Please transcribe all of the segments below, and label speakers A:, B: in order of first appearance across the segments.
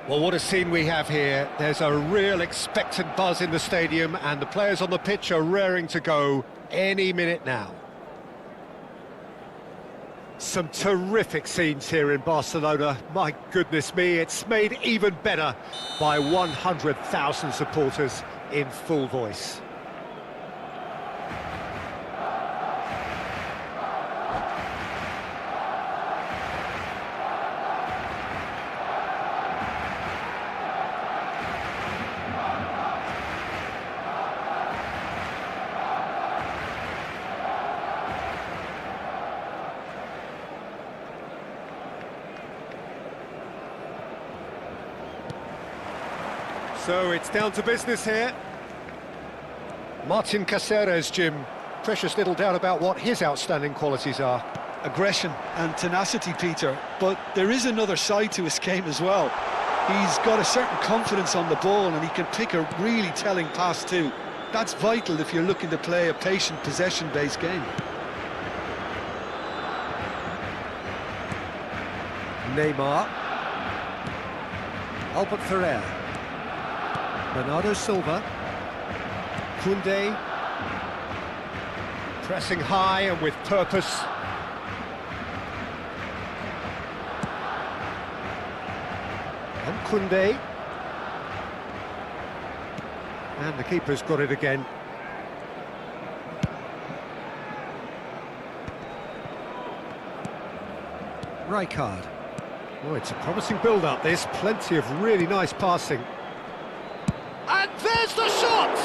A: Well, what a scene we have here. There's a real expectant buzz in the stadium, and the players on the pitch are raring to go any minute now. Some terrific scenes here in Barcelona. My goodness me, it's made even better by 100,000 supporters in full voice. So it's down to business here. Martin Caceres, Jim. Precious little doubt about what his outstanding qualities are.
B: Aggression and tenacity, Peter, but there is another side to his game as well. He's got a certain confidence on the ball and he can pick a really telling pass too. That's vital if you're looking to play a patient, possession-based game.
A: Neymar. Albert Ferrer. Bernardo Silva. Koundé. Pressing high and with purpose. And Koundé. And the keeper's got it again. Rijkaard. Oh, it's a promising build-up, this. Plenty of really nice passing. And there's the shot!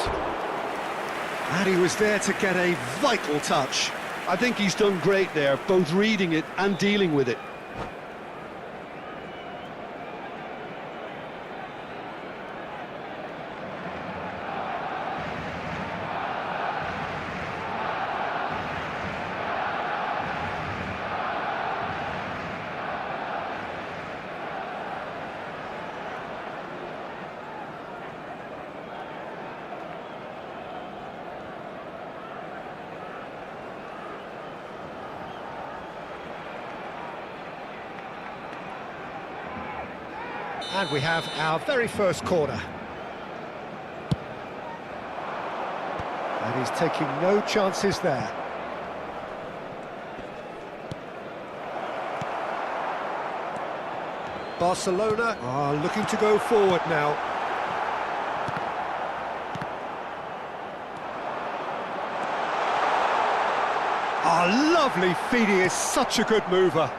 A: And he was there to get a vital touch.
B: I think he's done great there, both reading it and dealing with it.
A: And we have our very first corner. And he's taking no chances there. Barcelona are looking to go forward now. Lovely feed, he is such a good mover.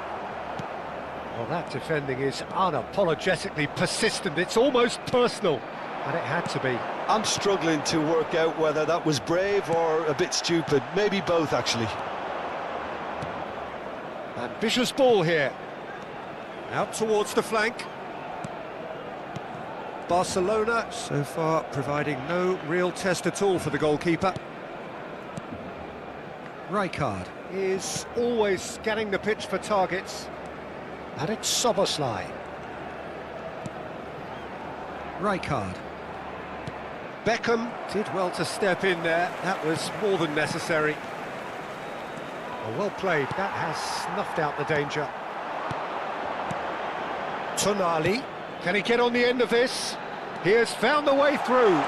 A: Well, that defending is unapologetically persistent, it's almost personal, and it had to be.
B: I'm struggling to work out whether that was brave or a bit stupid, maybe both actually.
A: Ambitious ball here. Out towards the flank. Barcelona so far providing no real test at all for the goalkeeper. Rijkaard is always scanning the pitch for targets. And it's Soboslai. Rijkaard. Beckham did well to step in there. That was more than necessary. Oh, well played. That has snuffed out the danger. Tonali. Can he get on the end of this? He has found the way through.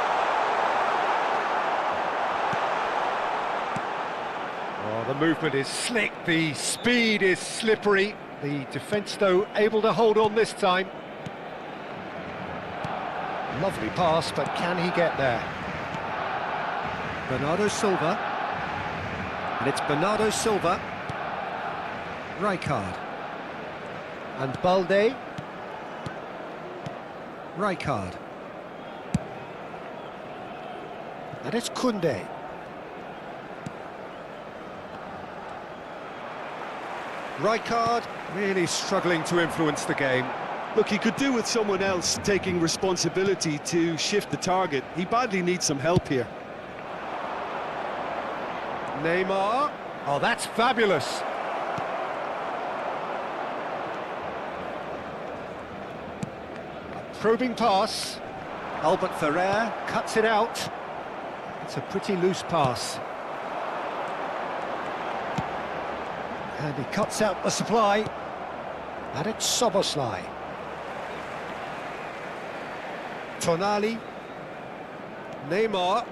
A: Oh, the movement is slick, the speed is slippery. The defence, though, able to hold on this time. Lovely pass, but can he get there? Bernardo Silva. And it's Bernardo Silva. Rijkaard. And Balde. Rijkaard. And it's Koundé. Rijkaard really struggling to influence the game.
B: Look, he could do with someone else taking responsibility to shift the target. He badly needs some help here.
A: Neymar. Oh, that's fabulous. A probing pass. Albert Ferrer cuts it out. It's a pretty loose pass. And he cuts out the supply. And it's Soboslai. Tonali. Neymar.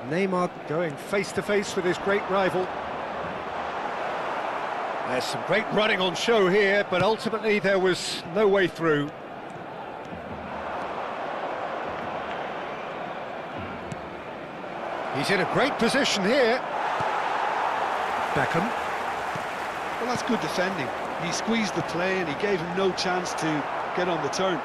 A: Neymar going face-to-face with his great rival. There's some great running on show here, but ultimately there was no way through. He's in a great position here. Beckham.
B: Well, that's good defending. He squeezed the play and he gave him no chance to get on the turn.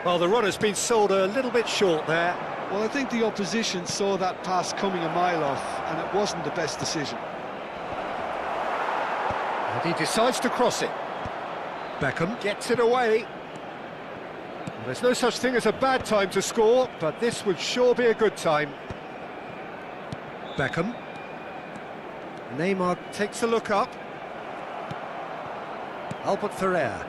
A: Well, the run has been sold a little bit short there.
B: Well, I think the opposition saw that pass coming a mile off, and it wasn't the best decision.
A: And he decides to cross it. Beckham gets it away. Well, there's no such thing as a bad time to score, but this would sure be a good time. Beckham. Neymar takes a look up. Albert Ferrer.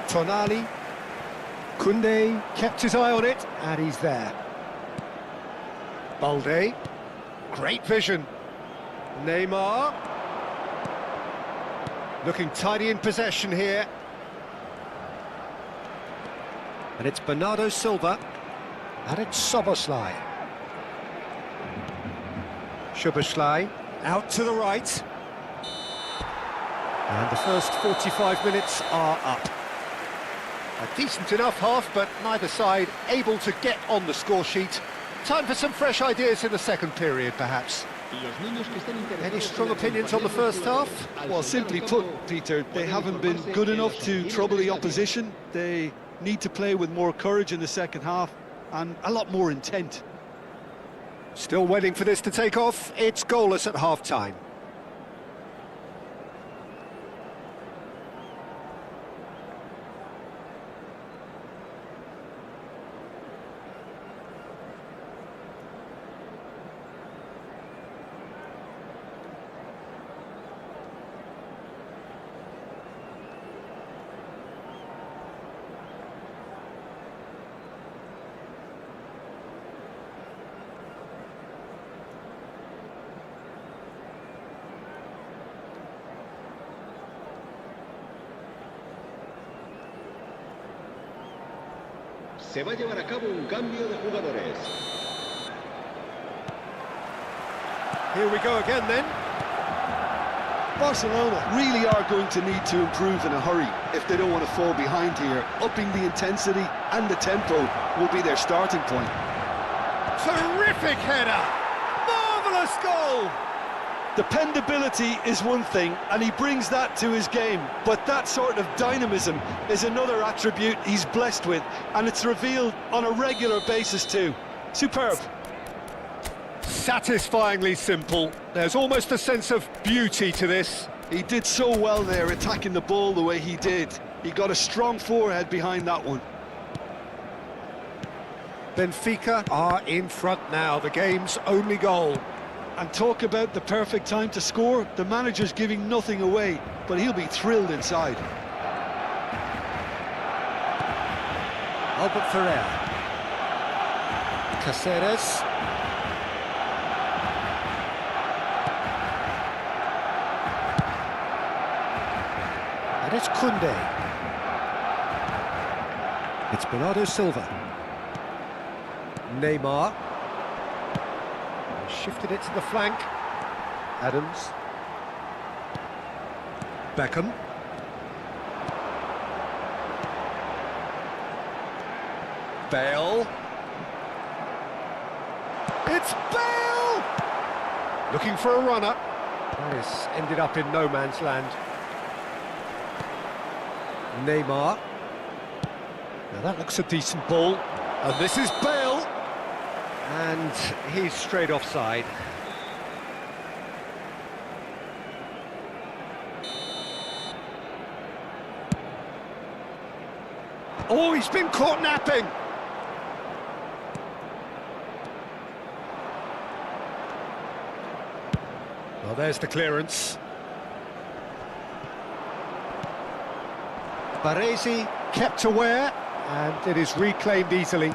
A: Tonali. Koundé kept his eye on it, and he's there. Balde. Great vision. Neymar. Looking tidy in possession here. And it's Bernardo Silva. And it's Soboslai. Szoboszlai out to the right. And the first 45 minutes are up. A decent enough half, but neither side able to get on the score sheet. Time for some fresh ideas in the second period, perhaps. Any strong opinions on the first half?
B: Well, simply put, Peter, they haven't been good enough to trouble the opposition. They need to play with more courage in the second half and a lot more intent.
A: Still waiting for this to take off. It's goalless at half-time.
C: Se va a llevar a cabo un cambio de jugadores.
A: Here we go again then.
B: Barcelona really are going to need to improve in a hurry if they don't want to fall behind here. Upping the intensity and the tempo will be their starting point.
A: Terrific header! Marvellous goal!
B: Dependability is one thing, and he brings that to his game, but that sort of dynamism is another attribute he's blessed with, and it's revealed on a regular basis too. Superb.
A: satisfyingly simple. There's almost a sense of beauty to this.
B: He did so well there, attacking the ball the way he did. He got a strong forehead behind that one.
A: Benfica are in front now, the game's only goal.
B: And talk about the perfect time to score. The manager's giving nothing away, but he'll be thrilled inside.
A: Albert Ferrer. Caceres. And it's Koundé. It's Bernardo Silva. Neymar. Shifted it to the flank. Adams. Beckham. Bale. It's Bale! Looking for a runner. That has ended up in no man's land. Neymar. Now that looks a decent ball. And this is Bale. And he's straight offside. Oh, he's been caught napping. Well, there's the clearance. Baresi kept aware, and it is reclaimed easily.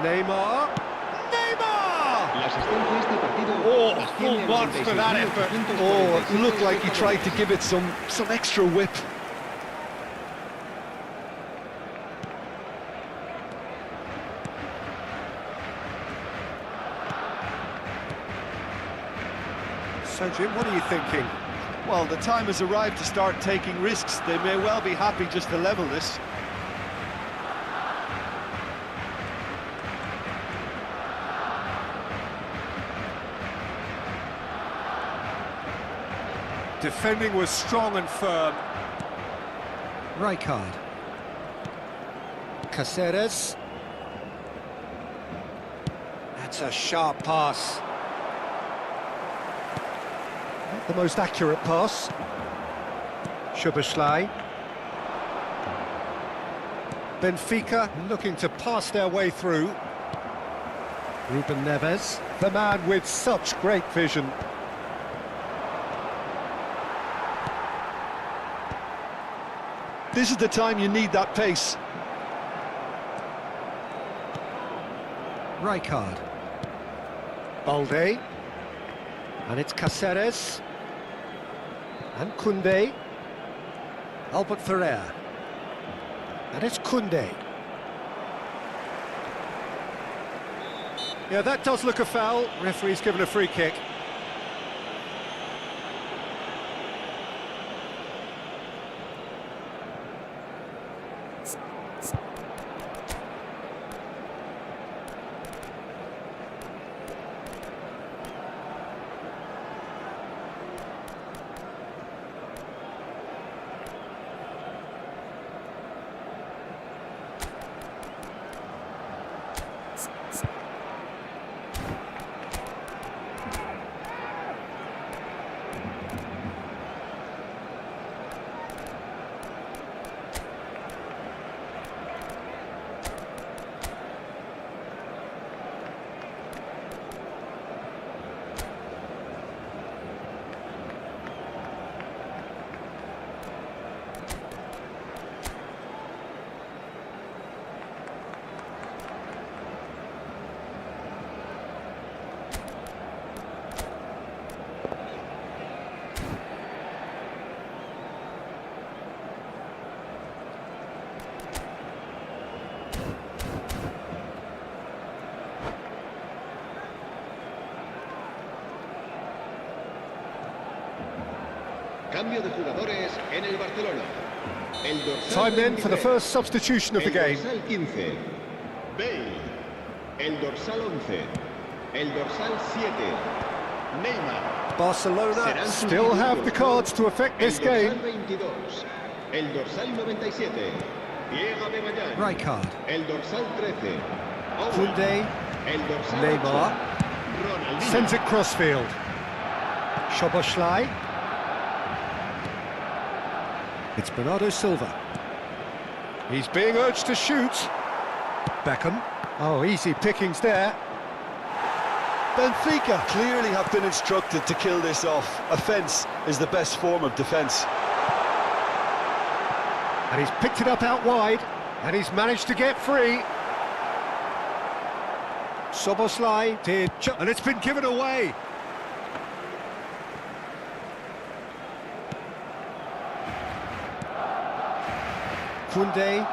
A: Neymar!
B: Oh, full marks for that effort. Oh, it looked like he tried to give it some extra whip.
A: So, Jim, what are you thinking?
B: Well, the time has arrived to start taking risks. They may well be happy just to level this.
A: Defending was strong and firm. Rijkaard. Caceres. That's a sharp pass. Not the most accurate pass. Szoboszlai. Benfica looking to pass their way through. Ruben Neves, the man with such great vision.
B: This is the time you need that pace.
A: Rijkaard. Balde. And it's Caceres. And Koundé. Albert Ferrer. And it's Koundé. Yeah, that does look a foul. Referee's given a free kick.
C: Cambio de jugadores en el Barcelona. El dorsal
A: Time then for the
C: 23,
A: first substitution of the game.
C: El dorsal 15, Bale. El dorsal 11, el dorsal 7, Neymar.
A: Barcelona still have the cards to affect this
C: El
A: game.
C: dorsal 22, el dorsal 97, Diego de Mayán.
A: Rijkaard.
C: El dorsal 13, Owen.
A: Koundé.
C: El dorsal
A: Neymar
C: 8, Ronaldinho.
A: sends it crossfield. Szoboszlai. It's Bernardo Silva. He's being urged to shoot. Beckham. Oh, easy pickings there.
B: Benfica clearly have been instructed to kill this off. Offence is the best form of defence.
A: And he's picked it up out wide, and he's managed to get free. Szoboszlai did, and it's been given away. Koundé.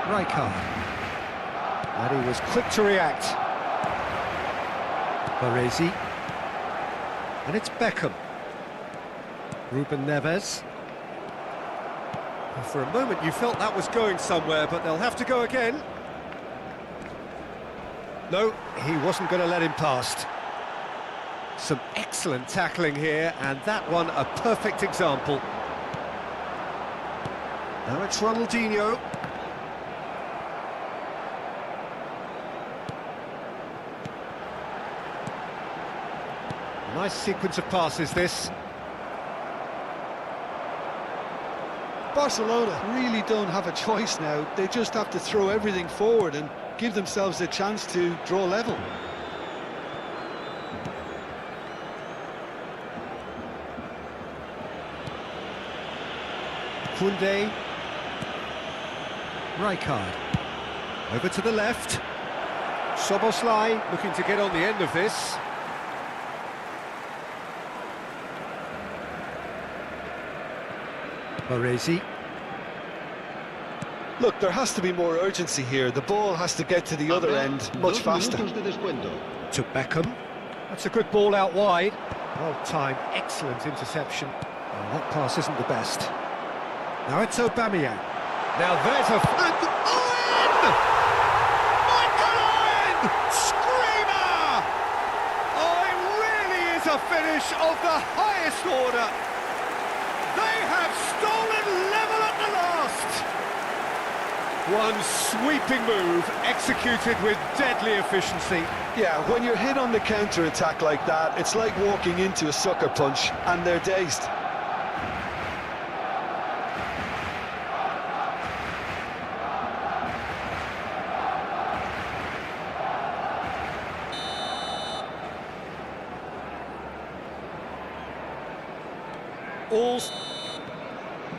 A: Rijkaard. And he was quick to react. Baresi. And it's Beckham. Ruben Neves. For a moment you felt that was going somewhere, but they'll have to go again. No, he wasn't going to let him past. Some excellent tackling here, and that one a perfect example. Now it's Ronaldinho. Nice sequence of passes, this.
B: Barcelona really don't have a choice now. They just have to throw everything forward and give themselves a chance to draw level.
A: Koundé. Rijkaard. Over to the left. Szoboszlai looking to get on the end of this. Baresi.
B: Look, there has to be more urgency here. The ball has to get to the other end much faster.
C: Minutos de descuento.
A: To Beckham. That's a good ball out wide. Well timed, excellent interception. Well, that pass isn't the best. Now it's Aubameyang. Now there's a... And Owen! Michael Owen! Screamer! Oh, it really is a finish of the highest order. They have stolen level at the last. One sweeping move, executed with deadly efficiency.
B: Yeah, when you're hit on the counter-attack like that, it's like walking into a sucker punch, and they're dazed.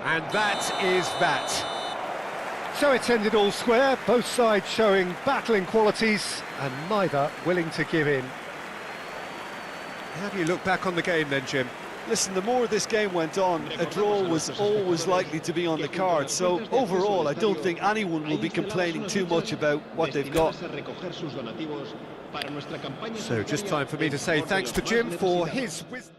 A: And that is that. So it's ended all square, both sides showing battling qualities and neither willing to give in. How do you look back on the game then, Jim?
B: Listen, the more this game went on, a draw was always likely to be on the card. So overall, I don't think anyone will be complaining too much about what they've got.
A: So just time for me to say thanks to Jim for his wisdom.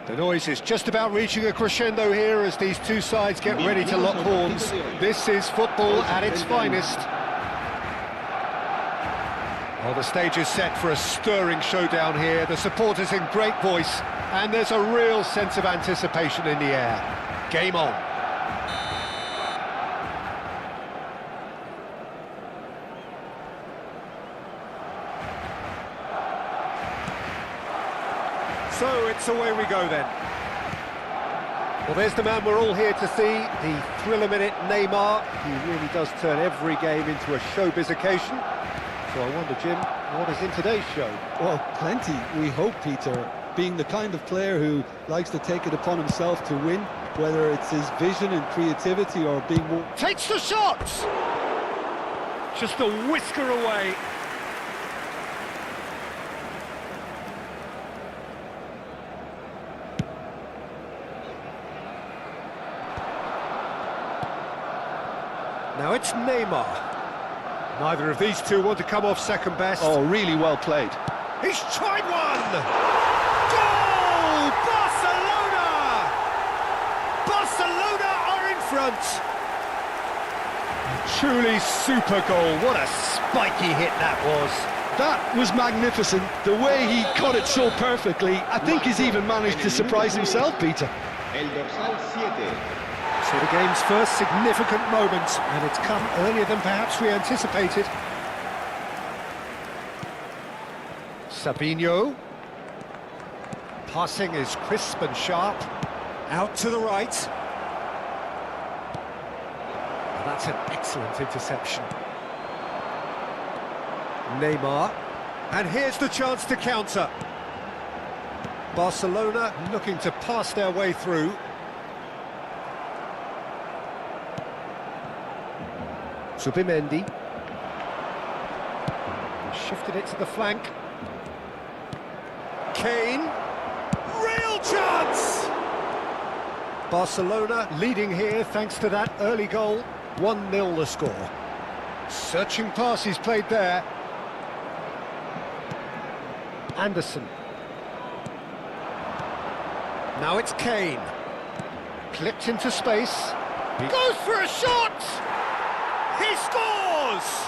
A: The noise is just about reaching a crescendo here as these two sides get ready to lock horns. This is football at its finest. Well, the stage is set for a stirring showdown here. The supporters in great voice, and there's a real sense of anticipation in the air. Game on. So it's away we go then. Well, there's the man we're all here to see, the thriller-minute Neymar. He really does turn every game into a showbiz occasion. So I wonder, Jim, what is in today's show?
B: Well, plenty, we hope, Peter. Being the kind of player who likes to take it upon himself to win, whether it's his vision and creativity or being more...
A: Takes the shot! Just a whisker away. Now it's Neymar. Neither of these two want to come off second best.
B: Oh, really well played.
A: He's tried one! Goal! Barcelona! Barcelona are in front. A truly super goal. What a spiky hit that was.
B: That was magnificent. The way he cut it so perfectly. I think he's even managed to surprise himself, Peter.
C: El dorsal 7.
A: So the game's first significant moment, and it's come earlier than perhaps we anticipated. Sabinho. Passing is crisp and sharp. Out to the right. Well, that's an excellent interception. Neymar. And here's the chance to counter. Barcelona looking to pass their way through. Zubimendi. Shifted it to the flank. Kane. Real chance! Barcelona leading here thanks to that early goal. 1-0 the score. Searching pass he's played there. Anderson. Now it's Kane. Clipped into space. He goes for a shot! He scores!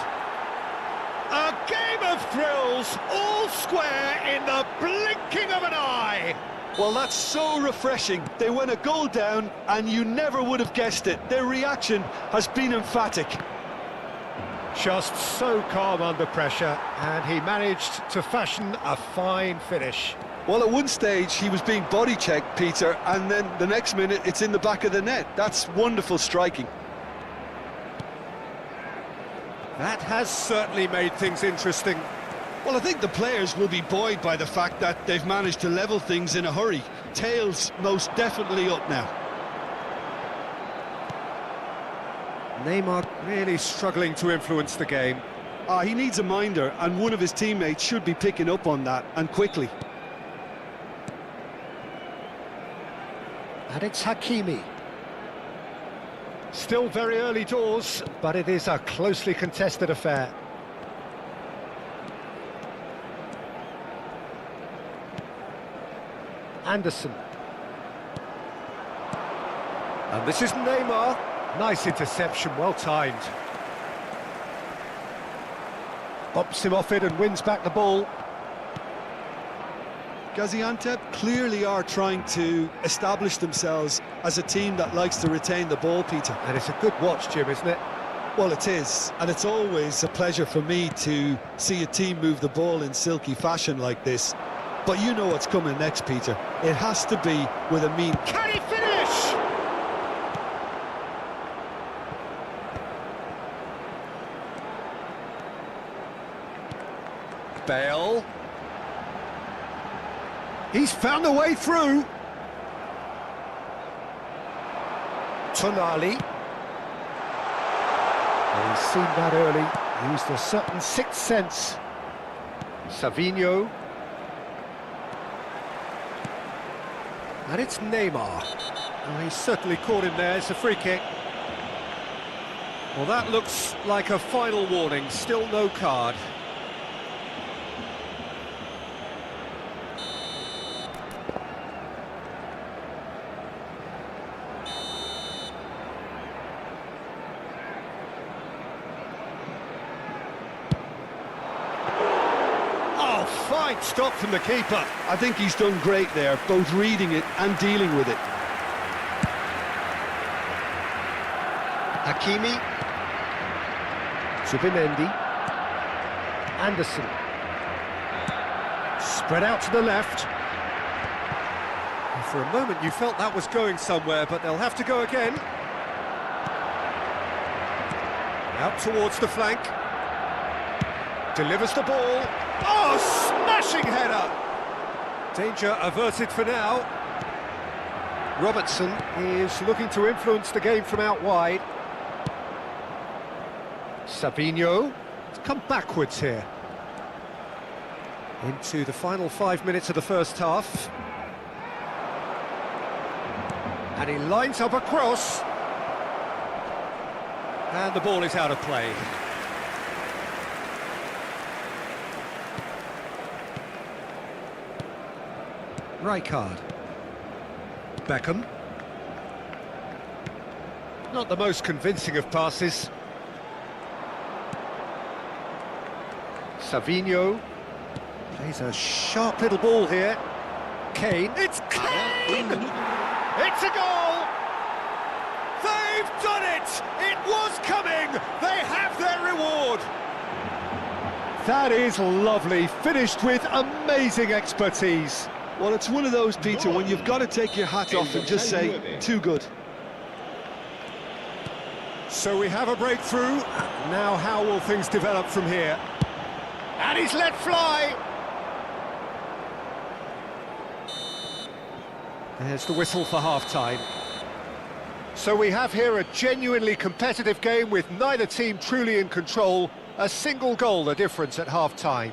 A: A game of thrills, all square in the blinking of an eye.
B: Well, that's so refreshing. They went a goal down and you never would have guessed it. Their reaction has been emphatic.
A: Just so calm under pressure, and he managed to fashion a fine finish.
B: Well, at one stage he was being body checked, Peter, and then the next minute it's in the back of the net. That's wonderful striking.
A: That has certainly made things interesting.
B: Well, I think the players will be buoyed by the fact that they've managed to level things in a hurry. Tails most definitely up now.
A: Neymar really struggling to influence the game.
B: He needs a minder, and one of his teammates should be picking up on that, and quickly.
A: And it's Hakimi. Still very early doors, but it is a closely contested affair. Anderson. And this is Neymar. Nice interception, well timed. Bops him off it and wins back the ball.
B: Gaziantep clearly are trying to establish themselves as a team that likes to retain the ball, Peter.
A: And it's a good watch, Jim, isn't it?
B: Well, it is, and it's always a pleasure for me to see a team move the ball in silky fashion like this. But you know what's coming next, Peter. It has to be with a mean...
A: Can he finish? Bale. He's found a way through. Tonali. Well, he's seen that early. Used a certain sixth sense. Savinho. And it's Neymar. Oh, he's certainly caught him there. It's a free kick. Well, that looks like a final warning. Still no card. Fine stop from the keeper.
B: I think he's done great there, both reading it and dealing with it.
A: Hakimi. Zubimendi. Anderson. Spread out to the left. And for a moment you felt that was going somewhere, but they'll have to go again. Out towards the flank. Delivers the ball. Oh, smashing header! Danger averted for now. Robertson is looking to influence the game from out wide. Savinho has come backwards here. Into the final 5 minutes of the first half. And he lines up a cross. And the ball is out of play. Rijkaard. Beckham. Not the most convincing of passes. Savinho. Plays a sharp little ball here. Kane. It's Kane! It's a goal! They've done it! It was coming! They have their reward! That is lovely, finished with amazing expertise.
B: Well, it's one of those, Peter, when you've got to take your hat off and just say, too good.
A: So we have a breakthrough. Now how will things develop from here? And he's let fly! There's the whistle for half-time. So we have here a genuinely competitive game with neither team truly in control. A single goal the difference at half-time.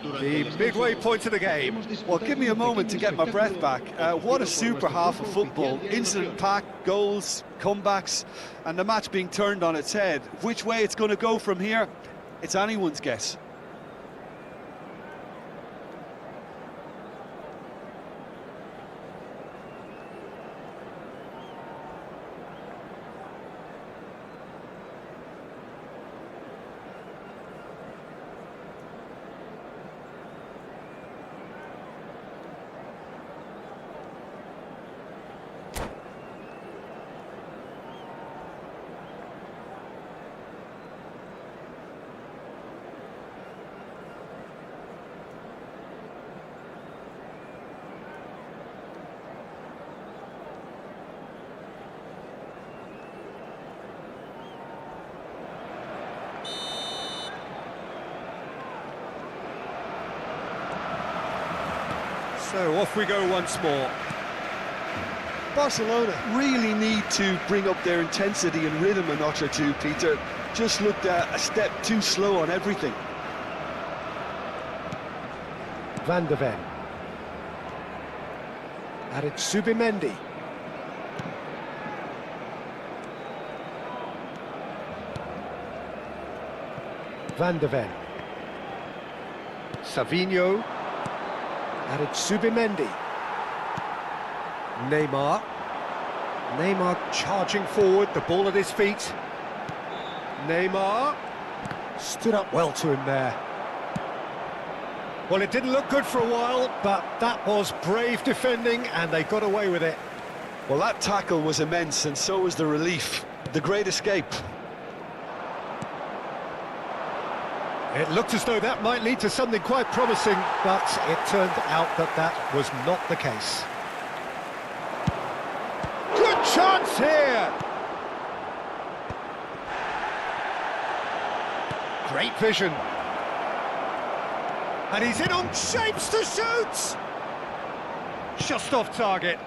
A: The midway point of the game.
B: Well, give me a moment to get my breath back. What a super half of football. Incident-packed, goals, comebacks, and the match being turned on its head. Which way it's going to go from here, it's anyone's guess.
A: So off we go once more.
B: Barcelona really need to bring up their intensity and rhythm a notch or two, Peter. Just looked a step too slow on everything.
A: Van de Ven. And it's Zubimendi. Van de Ven. Savinho. And it's Zubimendi. Neymar. Neymar charging forward, the ball at his feet. Neymar stood up well to him there. Well, it didn't look good for a while, but that was brave defending and they got away with it.
B: Well, that tackle was immense, and so was the relief. The great escape.
A: It looked as though that might lead to something quite promising, but it turned out that that was not the case. Good chance here! Great vision. And he's in on shapes to shoot! Just off target.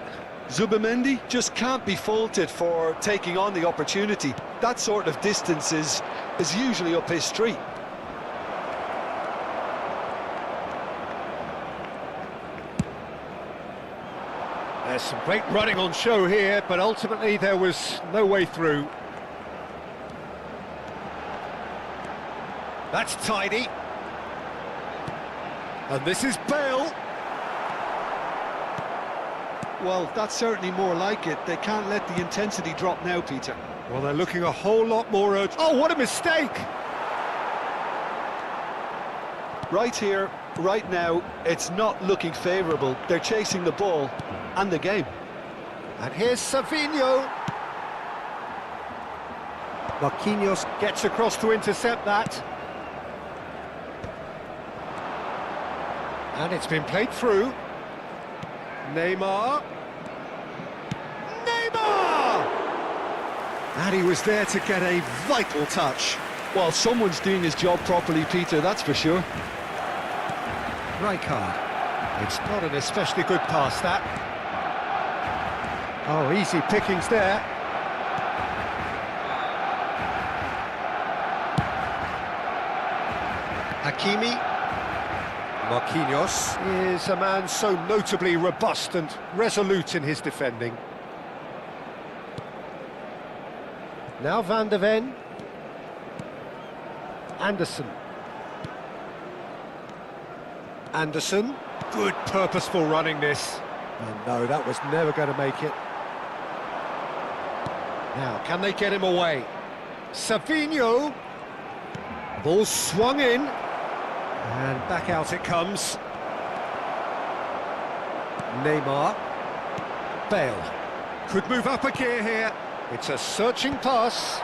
B: Zubimendi just can't be faulted for taking on the opportunity. That sort of distance is usually up his street.
A: There's some great running on show here, but ultimately there was no way through. That's tidy. And this is Bale.
B: Well, that's certainly more like it. They can't let the intensity drop now, Peter.
A: Well, they're looking a whole lot more urgent. Oh, what a mistake!
B: Right here, right now, it's not looking favourable. They're chasing the ball and the game.
A: And here's Savinho. Marquinhos gets across to intercept that. And it's been played through. Neymar. Neymar! And he was there to get a vital touch.
B: Well, someone's doing his job properly, Peter, that's for sure.
A: Rijkaard. It's not an especially good pass, that. Oh, easy pickings there. Hakimi. Marquinhos is a man so notably robust and resolute in his defending. Now Van de Ven. Anderson. Anderson. Good purposeful running this. And no, that was never going to make it. Now, can they get him away? Savinho. Ball swung in. And back out it comes. Neymar. Bale. Could move up a gear here. It's a searching pass.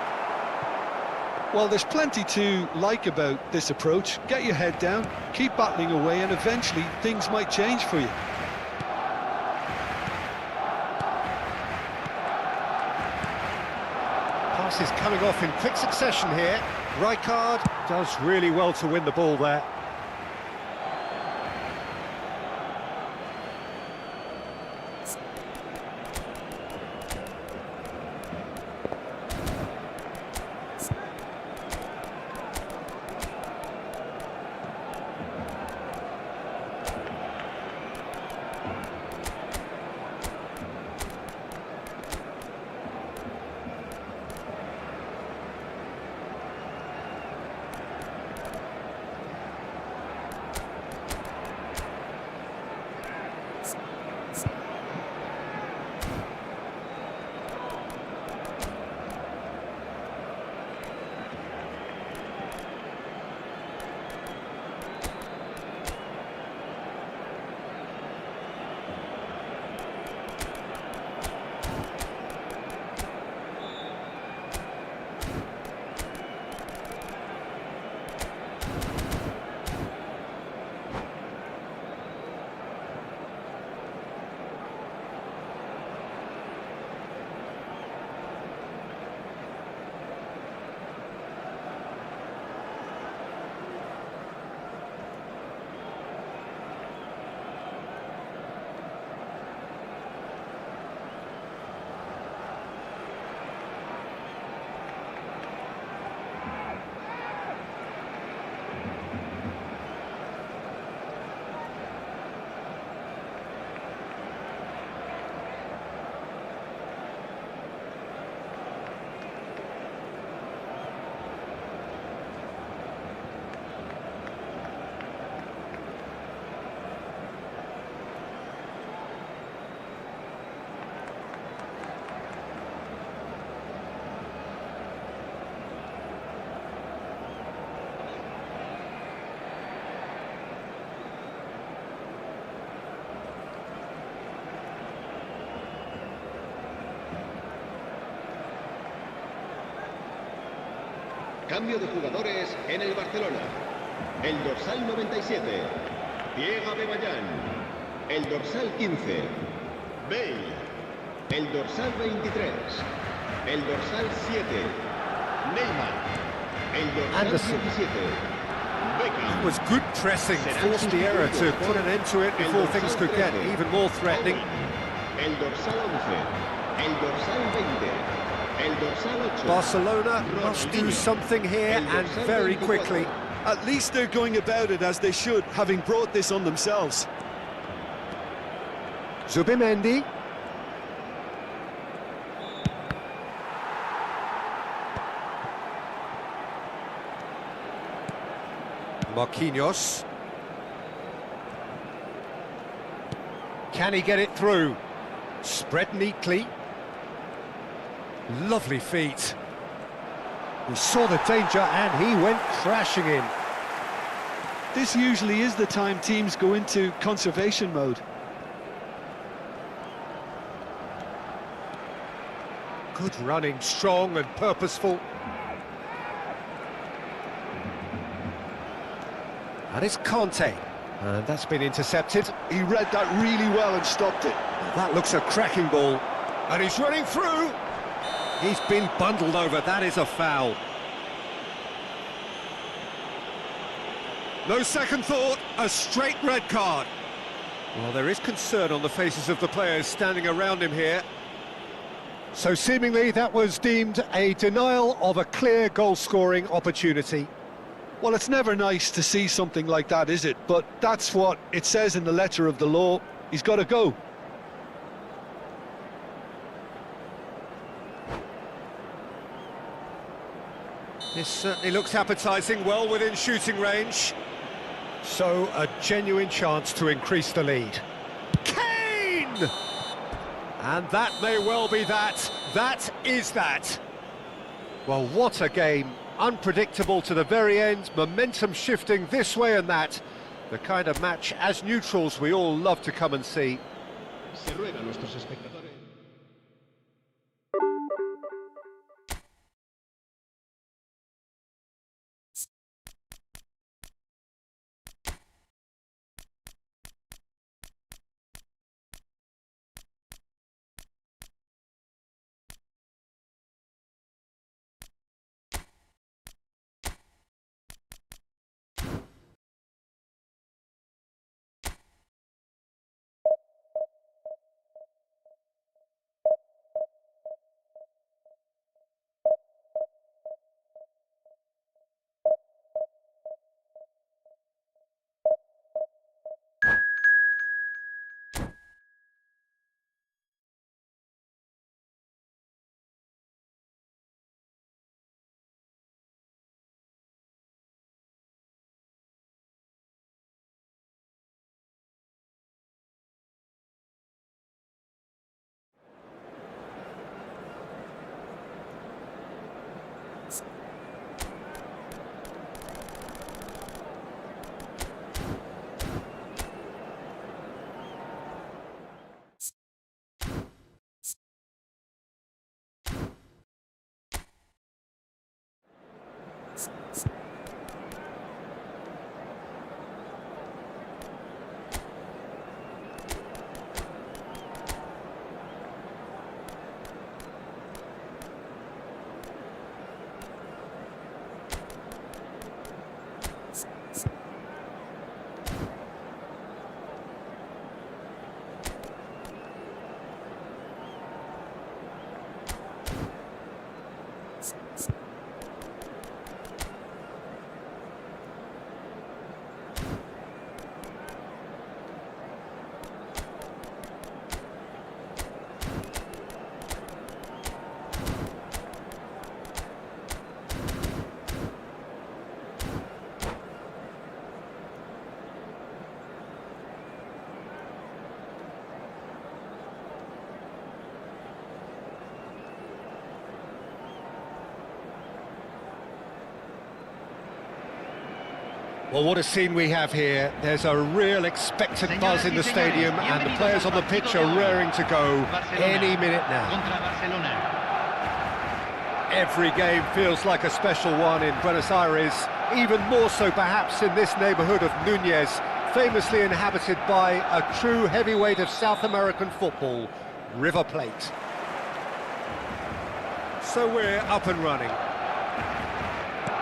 B: Well, there's plenty to like about this approach. Get your head down, keep battling away, and eventually things might change for you.
A: Passes coming off in quick succession here. Rijkaard does really well to win the ball there.
C: Cambio de jugadores en el Barcelona. El dorsal 97, Diego Bebayán. El dorsal 15, Bale. El dorsal 23, el dorsal 7, Neymar. El dorsal
A: Anderson.
C: 17, Beckham.
A: It was good pressing, forced the error to put an end to it before things could get even more threatening.
C: El dorsal 11, el dorsal 20, el dorsal 8.
A: Barcelona must do something here, and very quickly.
B: At least they're going about it as they should, having brought this on themselves.
A: Zubimendi. Marquinhos. Can he get it through? Spread neatly. Lovely feet. He saw the danger and he went crashing in.
B: This usually is the time teams go into conservation mode.
A: Good running, strong and purposeful. And it's Conte. And that's been intercepted.
B: He read that really well and stopped it.
A: That looks a cracking ball. And he's running through. He's been bundled over. That is a foul. No second thought, a straight red card. Well, there is concern on the faces of the players standing around him here. So seemingly that was deemed a denial of a clear goal-scoring opportunity.
B: Well, it's never nice to see something like that, is it? But that's what it says in the letter of the law. He's got to go.
A: This certainly looks appetising, well within shooting range. So, a genuine chance to increase the lead. Kane! And that may well be that. That is that. Well, what a game. Unpredictable to the very end, momentum shifting this way and that. The kind of match, as neutrals, we all love to come and see.
C: Se ruega a nuestros espectadores.
A: Well, what a scene we have here. There's a real expectant buzz in the stadium and the players on the pitch are raring to go any minute now. Every game feels like a special one in Buenos Aires, even more so perhaps in this neighbourhood of Núñez, famously inhabited by a true heavyweight of South American football, River Plate. So we're up and running.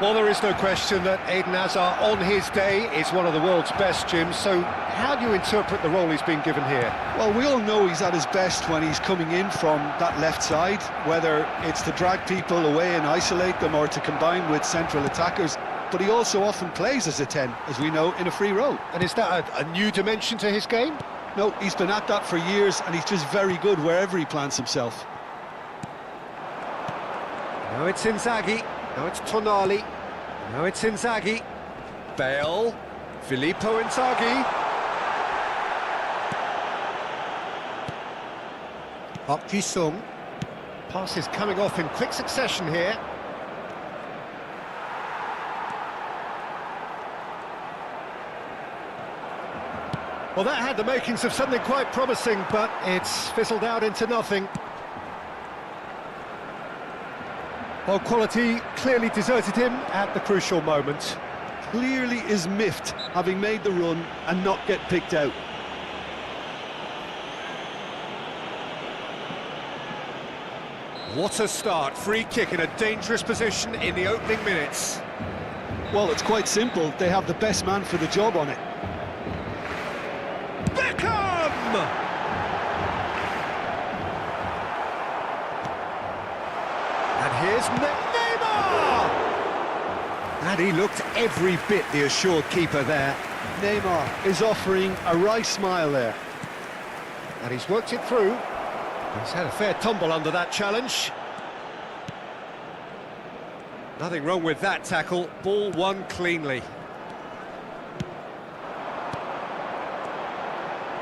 A: Well, there is no question that Eden Hazard, on his day, is one of the world's best, Jim. So how do you interpret the role he's been given here?
B: Well, we all know he's at his best when he's coming in from that left side, whether it's to drag people away and isolate them or to combine with central attackers. But he also often plays as a 10, as we know, in a free role.
A: And is that a new dimension to his game?
B: No, he's been at that for years, and he's just very good wherever he plants himself.
A: Now it's Inzaghi, now it's Tonali, now it's Inzaghi, Bale, Filippo Inzaghi. Park Ji-sung. Passes coming off in quick succession here. Well, that had the makings of something quite promising, but it's fizzled out into nothing. Well, quality clearly deserted him at the crucial moment.
B: Clearly is miffed, having made the run and not get picked out.
A: What a start. Free kick in a dangerous position in the opening minutes.
B: Well, it's quite simple. They have the best man for the job on it.
A: Beckham! And here's Neymar! And he looked every bit the assured keeper there.
B: Neymar is offering a right smile there.
A: And he's worked it through. He's had a fair tumble under that challenge. Nothing wrong with that tackle. Ball won cleanly.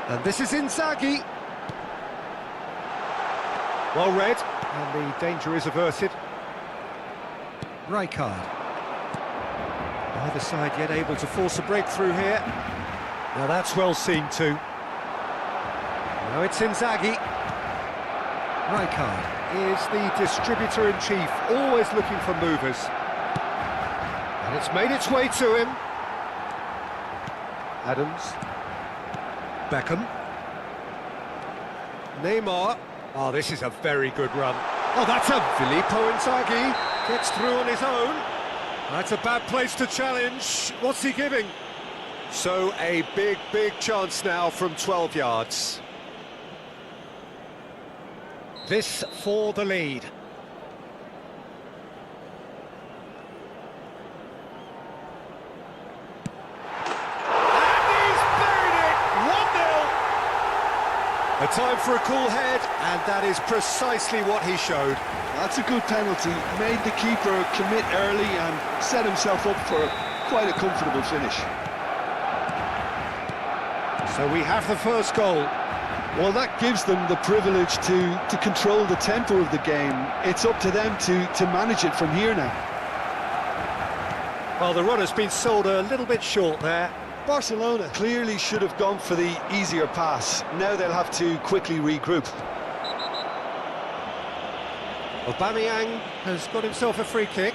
A: And this is Inzaghi. Well read, and the danger is averted. Rijkaard. Either side yet able to force a breakthrough here. Now that's well seen too. Now it's Inzaghi. Rijkaard is the distributor-in-chief, always looking for movers. And it's made its way to him. Adams. Beckham. Neymar. Oh, this is a very good run. Oh, that's a Filippo Inzaghi. Gets through on his own. That's a bad place to challenge. What's he giving? So a big, big chance now from 12 yards. This for the lead. A time for a cool head, and that is precisely what he showed.
B: That's a good penalty. Made the keeper commit early and set himself up for quite a comfortable finish.
A: So we have the first goal.
B: Well, that gives them the privilege to control the tempo of the game. It's up to them to manage it from here now.
A: Well, the run has been sold a little bit short there.
B: Barcelona clearly should have gone for the easier pass. Now they'll have to quickly regroup.
A: Aubameyang has got himself a free kick.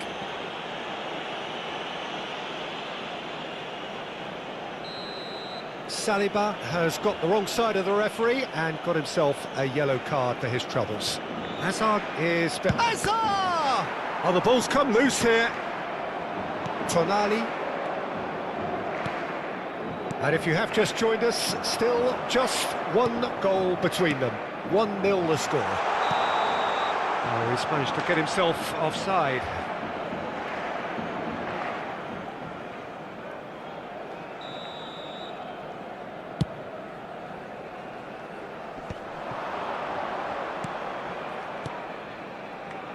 A: Saliba has got the wrong side of the referee and got himself a yellow card for his troubles. Hazard is... Hazard! Oh, the ball's come loose here. Tonali. And if you have just joined us, still just one goal between them. 1-0 the score. Oh, he's managed to get himself offside.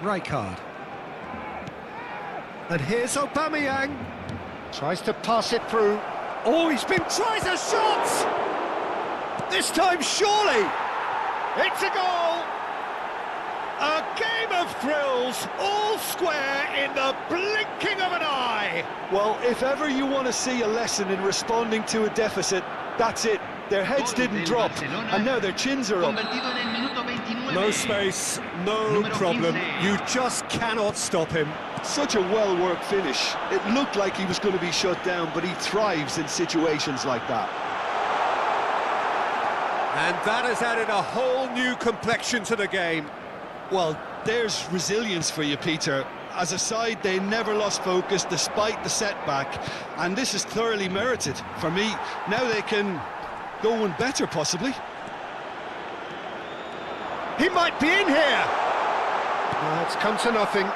A: Rijkaard. And here's Aubameyang. Tries to pass it through. Oh, tries a shot! This time, surely! It's a goal! A game of thrills, all square in the blinking of an eye!
B: Well, if ever you want to see a lesson in responding to a deficit, that's it. Their heads didn't drop, and now their chins are up.
A: No space, no problem. You just cannot stop him.
B: Such a well-worked finish. It looked like he was going to be shut down, but he thrives in situations like that.
A: And that has added a whole new complexion to the game.
B: Well, there's resilience for you, Peter. As a side, they never lost focus despite the setback, and this is thoroughly merited. For me, now they can go one better, possibly.
A: He might be in here! No, it's come to nothing.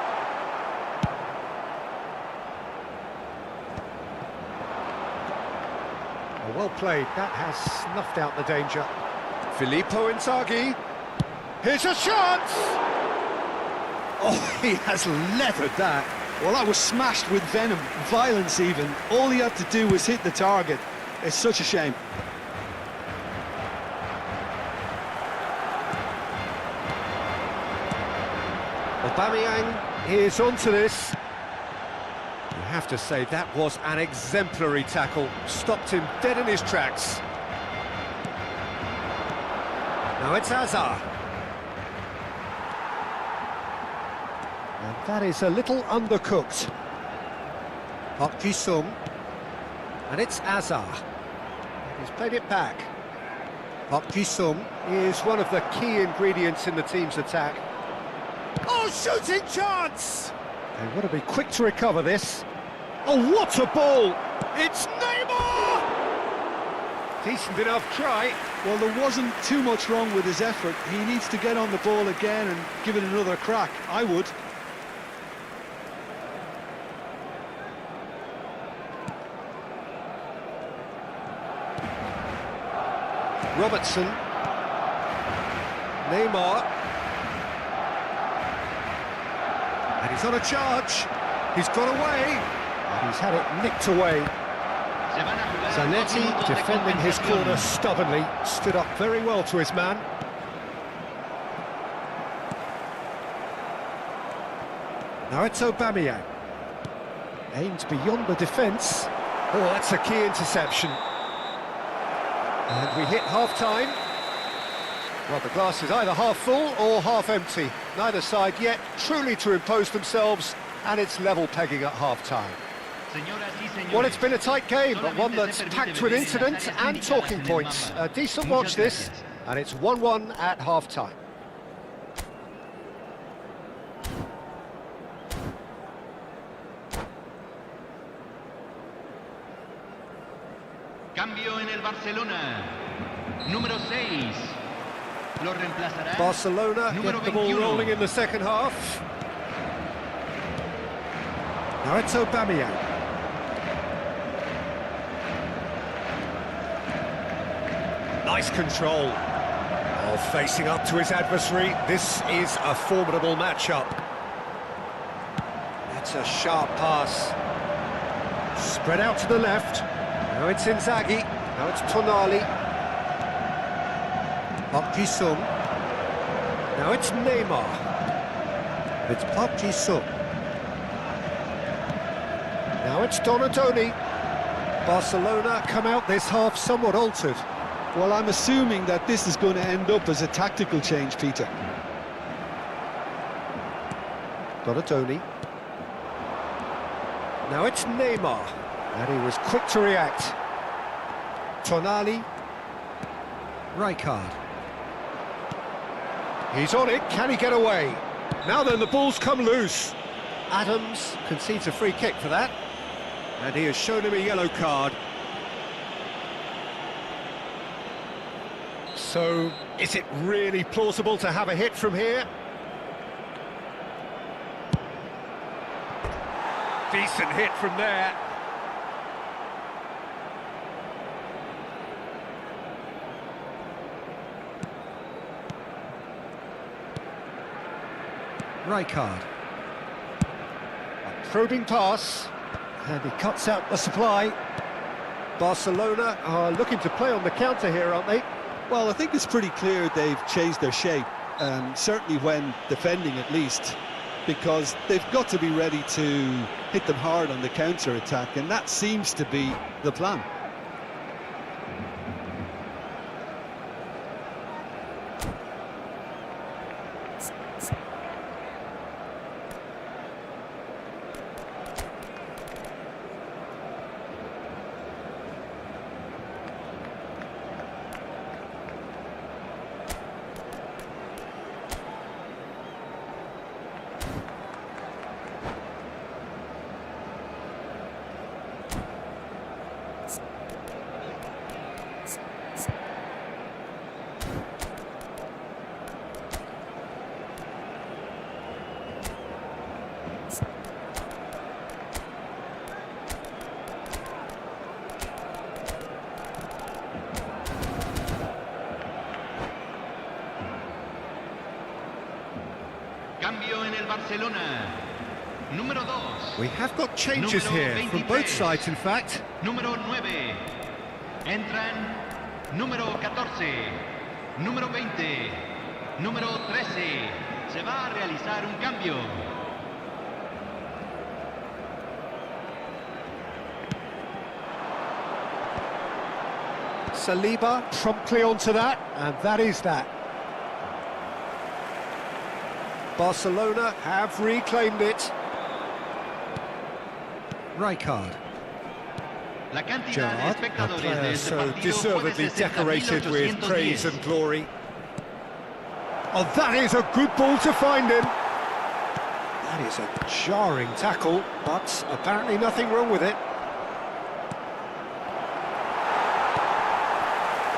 A: Oh, well played. That has snuffed out the danger. Filippo Inzaghi. Here's a shot! Oh, he has leathered that.
B: Well, that was smashed with venom, violence even. All he had to do was hit the target. It's such a shame.
A: Aubameyang is onto this. You have to say that was an exemplary tackle. Stopped him dead in his tracks. Now it's Hazard. And that is a little undercooked. Park Ji-sung. And it's Hazard. He's played it back. Park Ji-sung is one of the key ingredients in the team's attack. Oh, shooting chance! They want to be quick to recover this. Oh, what a ball! It's Neymar! Decent enough try.
B: Well, there wasn't too much wrong with his effort. He needs to get on the ball again and give it another crack. I would.
A: Robertson. Neymar. And he's on a charge. He's got away. And he's had it nicked away. Zanetti, defending his corner stubbornly, stood up very well to his man. Now it's Aubameyang. Aimed beyond the defence. Oh, that's a key interception. And we hit half-time. Well, the glass is either half full or half empty. Neither side yet truly to impose themselves, and it's level pegging at half-time. Well, it's been a tight game, but one that's packed with incidents and talking points. A decent watch this, and it's 1-1 at half-time.
D: Cambio en el Barcelona. Número 6. Lo reemplazará.
A: Barcelona get the ball rolling in the second half. Now it's Aubameyang. Nice control. Oh, facing up to his adversary. This is a formidable matchup. That's a sharp pass. Spread out to the left. Now it's Inzaghi. Now it's Tonali. Park Ji-sung. Now it's Neymar. It's Park Ji-sung. Now it's Donadoni. Barcelona come out this half somewhat altered.
B: Well, I'm assuming that this is going to end up as a tactical change, Peter.
A: Donadoni. Now it's Neymar. And he was quick to react. Tonali. Rijkaard. He's on it. Can he get away? Now then, the ball's come loose. Adams concedes a free kick for that. And he has shown him a yellow card. So, is it really plausible to have a hit from here? Decent hit from there. Rijkaard. A probing pass, and he cuts out the supply. Barcelona are looking to play on the counter here, aren't they?
B: Well, I think it's pretty clear they've changed their shape, certainly when defending at least, because they've got to be ready to hit them hard on the counter-attack, and that seems to be the plan.
D: Cambio en el Barcelona. Número 2.
A: We have got changes here from both sides, in fact.
D: Número 9. Entran número 14. Número 20. Número 13. Se va a realizar un cambio.
A: Saliba promptly onto that, and that is that. Barcelona have reclaimed it. Rijkaard.
D: La cantidad de
A: Gerrard, a
D: espectadores de
A: player
D: este
A: so
D: partido fue de
A: deservedly decorated with
D: 60.810.
A: praise and glory. Oh, that is a good ball to find him. That is a jarring tackle, but apparently nothing wrong with it.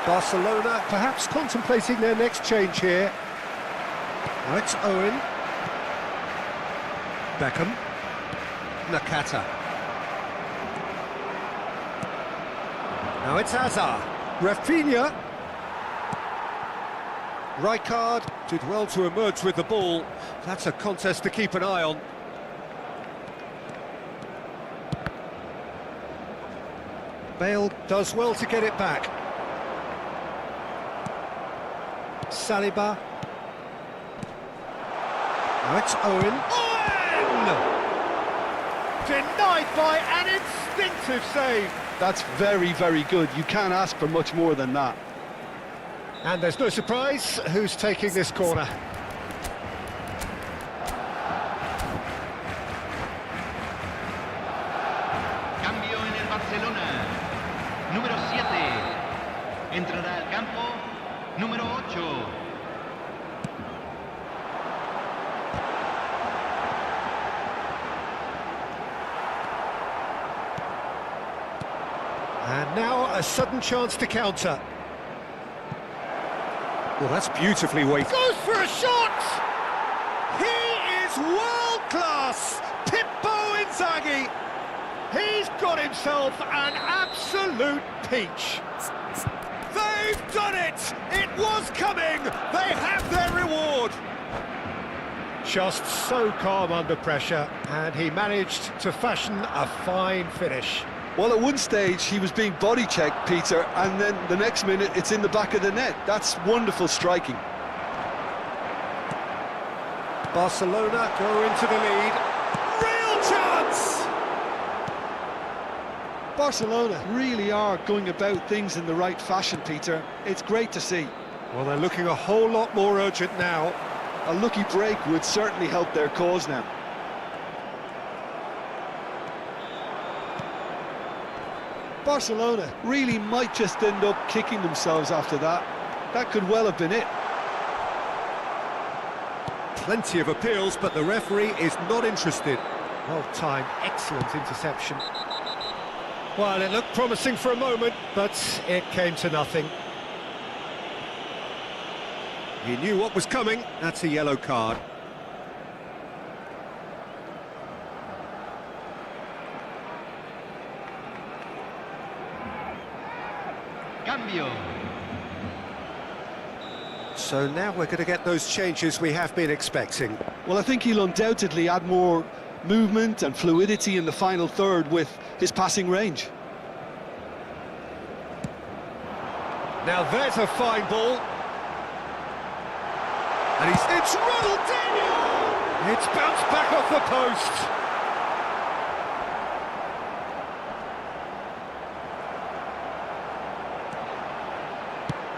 A: Barcelona perhaps contemplating their next change here. Now it's Owen. Beckham. Nakata. Now it's Hazard. Rafinha. Rijkaard did well to emerge with the ball. That's a contest to keep an eye on. Bale does well to get it back. Saliba. Now it's Owen. Owen! Denied by an instinctive save.
B: That's very, very good. You can't ask for much more than that.
A: And there's no surprise who's taking this corner.
D: Cambio en el Barcelona. Número 7. Entrará al campo. Número 8.
A: And now a sudden chance to counter. Well, that's beautifully weighted. Goes for a shot! He is world-class! Pippo Inzaghi! He's got himself an absolute peach. They've done it! It was coming! They have their reward! Just so calm under pressure, and he managed to fashion a fine finish.
B: Well, at one stage, he was being body-checked, Peter, and then the next minute, it's in the back of the net. That's wonderful striking.
A: Barcelona go into the lead. Real chance!
B: Barcelona really are going about things in the right fashion, Peter. It's great to see.
A: Well, they're looking a whole lot more urgent now.
B: A lucky break would certainly help their cause now. Barcelona really might just end up kicking themselves after that. That could well have been it.
A: Plenty of appeals, but the referee is not interested. Well timed, excellent interception. Well, it looked promising for a moment, but it came to nothing. He knew what was coming. That's a yellow card.
D: Cambio.
A: So now we're going to get those changes we have been expecting.
B: Well, I think he'll undoubtedly add more movement and fluidity in the final third with his passing range.
A: Now there's a fine ball. And it's Ronaldinho! It's bounced back off the post.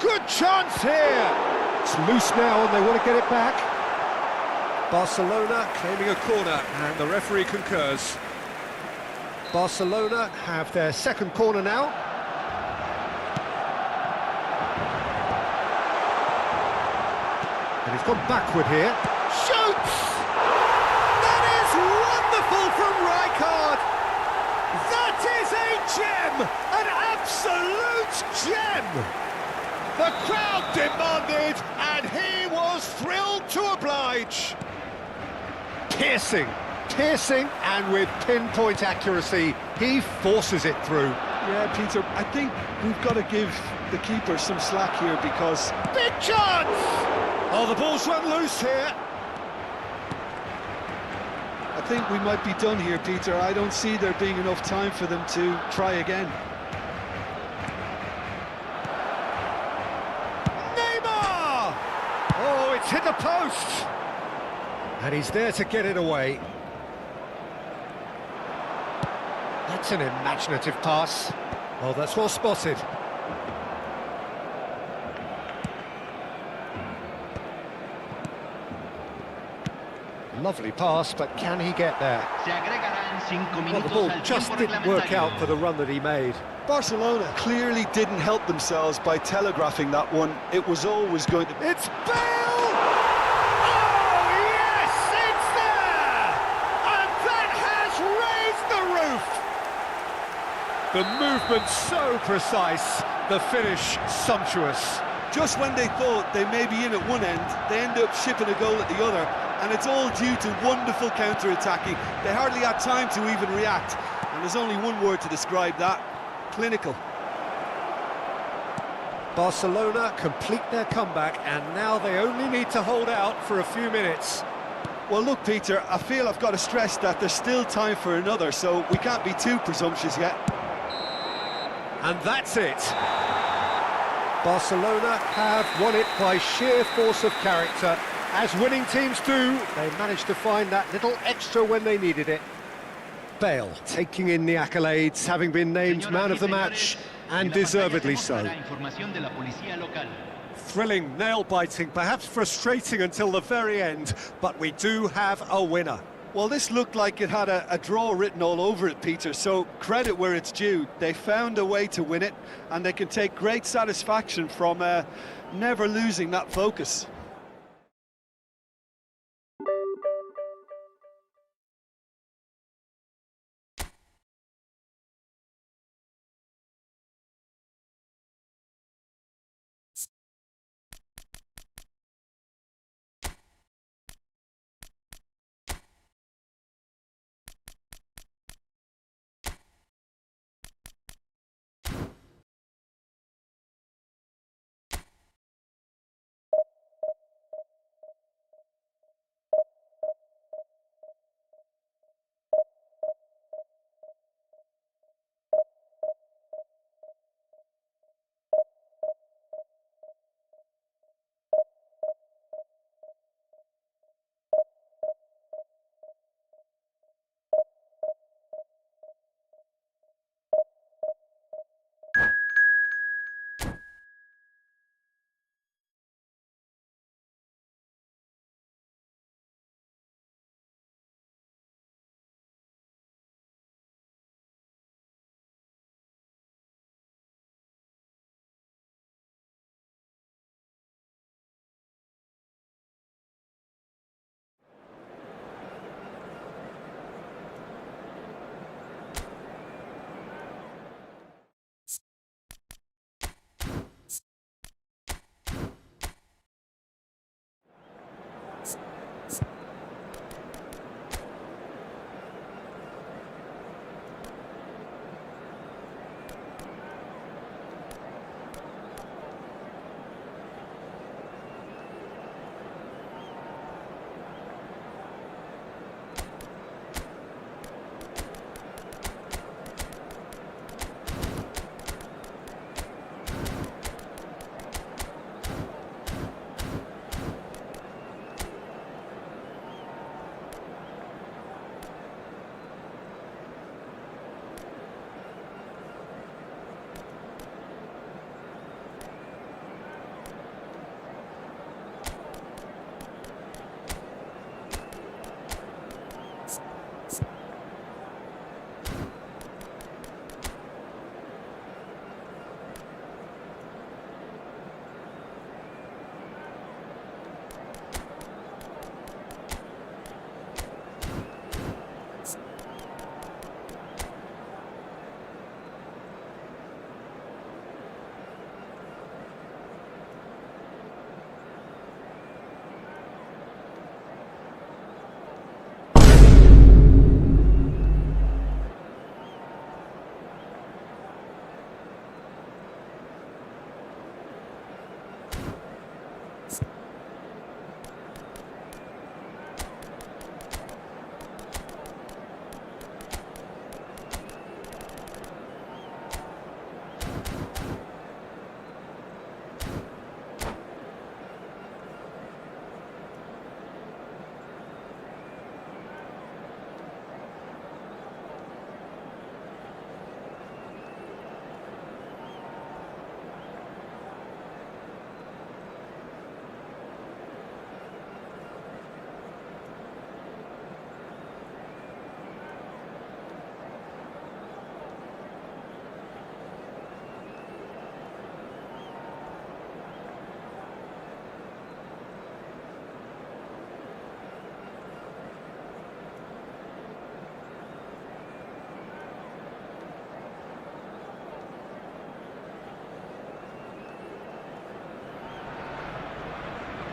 A: Good chance here! It's loose now and they want to get it back. Barcelona claiming a corner and the referee concurs. Barcelona have their second corner now. And he's gone backward here. Shoots! That is wonderful from Rijkaard! That is a gem! An absolute gem! The crowd demanded, and he was thrilled to oblige. Piercing, and with pinpoint accuracy, he forces it through.
B: Yeah, Peter, I think we've got to give the keeper some slack here because...
A: Big chance! Oh, the ball's run loose here.
B: I think we might be done here, Peter. I don't see there being enough time for them to try again.
A: Oh, it's hit the post! And he's there to get it away. That's an imaginative pass. Oh, that's well spotted. Lovely pass, but can he get there?
D: Se agregarán 5
A: Well, the
D: minutos
A: ball
D: al
A: just
D: tiempo
A: didn't work out for
D: reglamentario.
A: the run that he made.
B: Barcelona clearly didn't help themselves by telegraphing that one. It was always going to...
A: It's Bale! Oh, yes, it's there! And that has raised the roof! The movement so precise, the finish sumptuous.
B: Just when they thought they may be in at one end, they end up shipping a goal at the other, and it's all due to wonderful counter-attacking. They hardly had time to even react, and there's only one word to describe that: clinical.
A: Barcelona complete their comeback, and now they only need to hold out for a few minutes.
B: Well, look, Peter, I feel I've got to stress that there's still time for another, so we can't be too presumptuous yet.
A: And that's it. Barcelona have won it by sheer force of character. As winning teams do, they managed to find that little extra when they needed it. Bale taking in the accolades, having been named man of the match, and deservedly so. Thrilling, nail-biting, perhaps frustrating until the very end, but we do have a winner.
B: Well, this looked like it had a draw written all over it, Peter, so credit where it's due. They found a way to win it, and they can take great satisfaction from never losing that focus.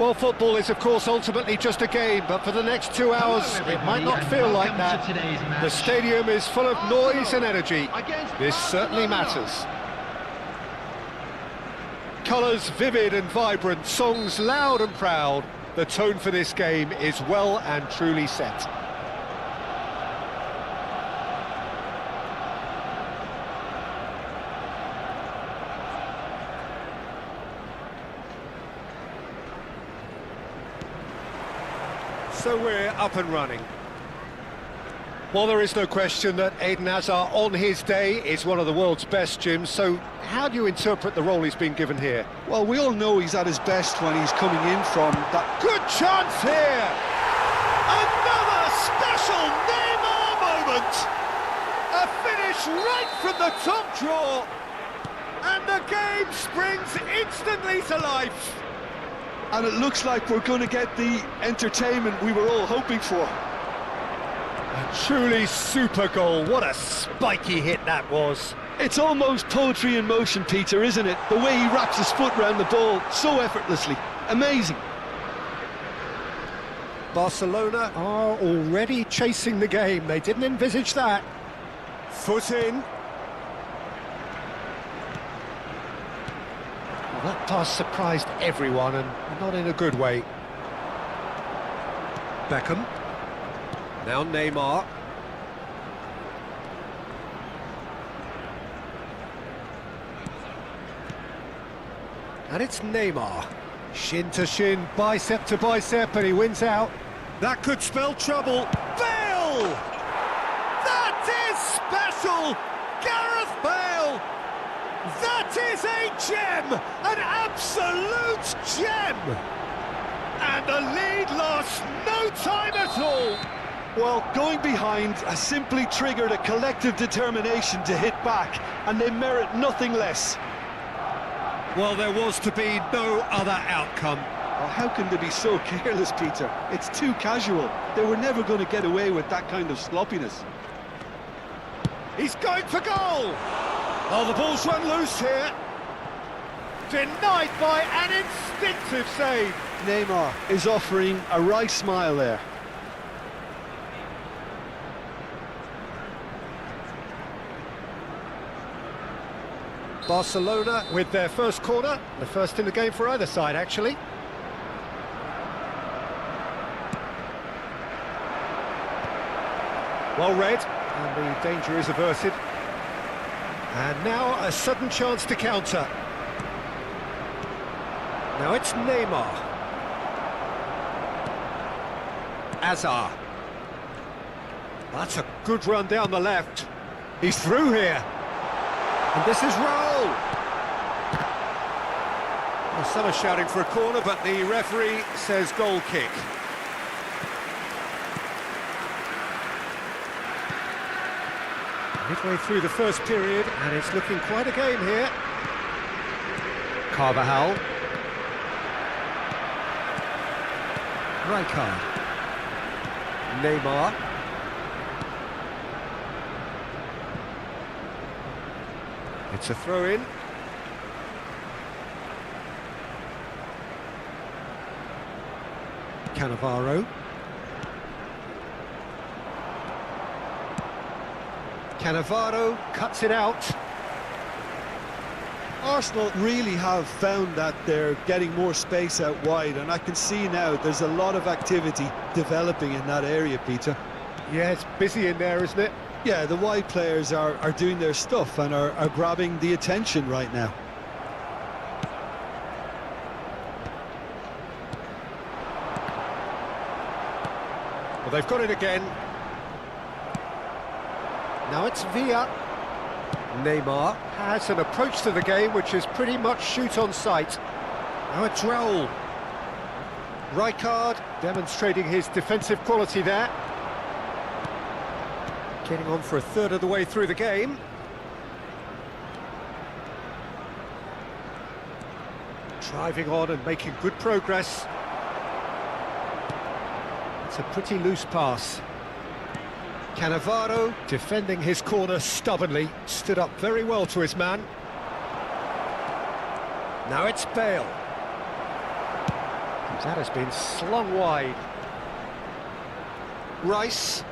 A: Well, football is, of course, ultimately just a game, but for the next 2 hours, it might not feel like that. The stadium is full of noise and energy. This certainly matters. Colours vivid and vibrant, songs loud and proud. The tone for this game is well and truly set. So we're up and running. Well, there is no question that Eden Hazard on his day is one of the world's best, Jim, so how do you interpret the role he's been given here?
B: Well, we all know he's at his best when he's coming in from that...
A: Good chance here! Another special Neymar moment! A finish right from the top draw! And the game springs instantly to life!
B: And it looks like we're going to get the entertainment we were all hoping for.
A: A truly super goal. What a spiky hit that was.
B: It's almost poetry in motion, Peter, isn't it? The way he wraps his foot round the ball so effortlessly. Amazing.
A: Barcelona are already chasing the game. They didn't envisage that. Foot in. Well, that pass surprised everyone, and not in a good way. Beckham. Now Neymar. And it's Neymar. Shin to shin, bicep to bicep, and he wins out. That could spell trouble. Bale! That is special! Gareth Bale! That is a gem! An absolute gem! And the lead lost no time at all.
B: Well, going behind has simply triggered a collective determination to hit back, and they merit nothing less.
A: Well, there was to be no other outcome.
B: Oh, how can they be so careless, Peter? It's too casual. They were never going to get away with that kind of sloppiness.
A: He's going for goal! Oh, the ball's run loose here. Denied by an instinctive save.
B: Neymar is offering a right smile there.
A: Barcelona with their first corner, the first in the game for either side, actually. Well read, and the danger is averted. And now a sudden chance to counter. Now it's Neymar. Hazard. That's a good run down the left. He's through here. And this is Raul. Well, some are shouting for a corner, but the referee says goal kick. Midway through the first period, and it's looking quite a game here. Carvajal. Rijkaard. Neymar. It's a throw-in. Cannavaro. Cannavaro cuts it out.
B: Arsenal really have found that they're getting more space out wide, and I can see now there's a lot of activity developing in that area, Peter.
A: Yeah, it's busy in there, isn't it?
B: Yeah, the wide players are doing their stuff and are grabbing the attention right now.
A: Well, they've got it again. Now it's Villa. Neymar has an approach to the game which is pretty much shoot on sight. Now it's Raul. Rijkaard demonstrating his defensive quality there. Getting on for a third of the way through the game. Driving on and making good progress. It's a pretty loose pass. Cannavaro defending his corner stubbornly, stood up very well to his man. Now it's Bale. That has been slung wide. Rice.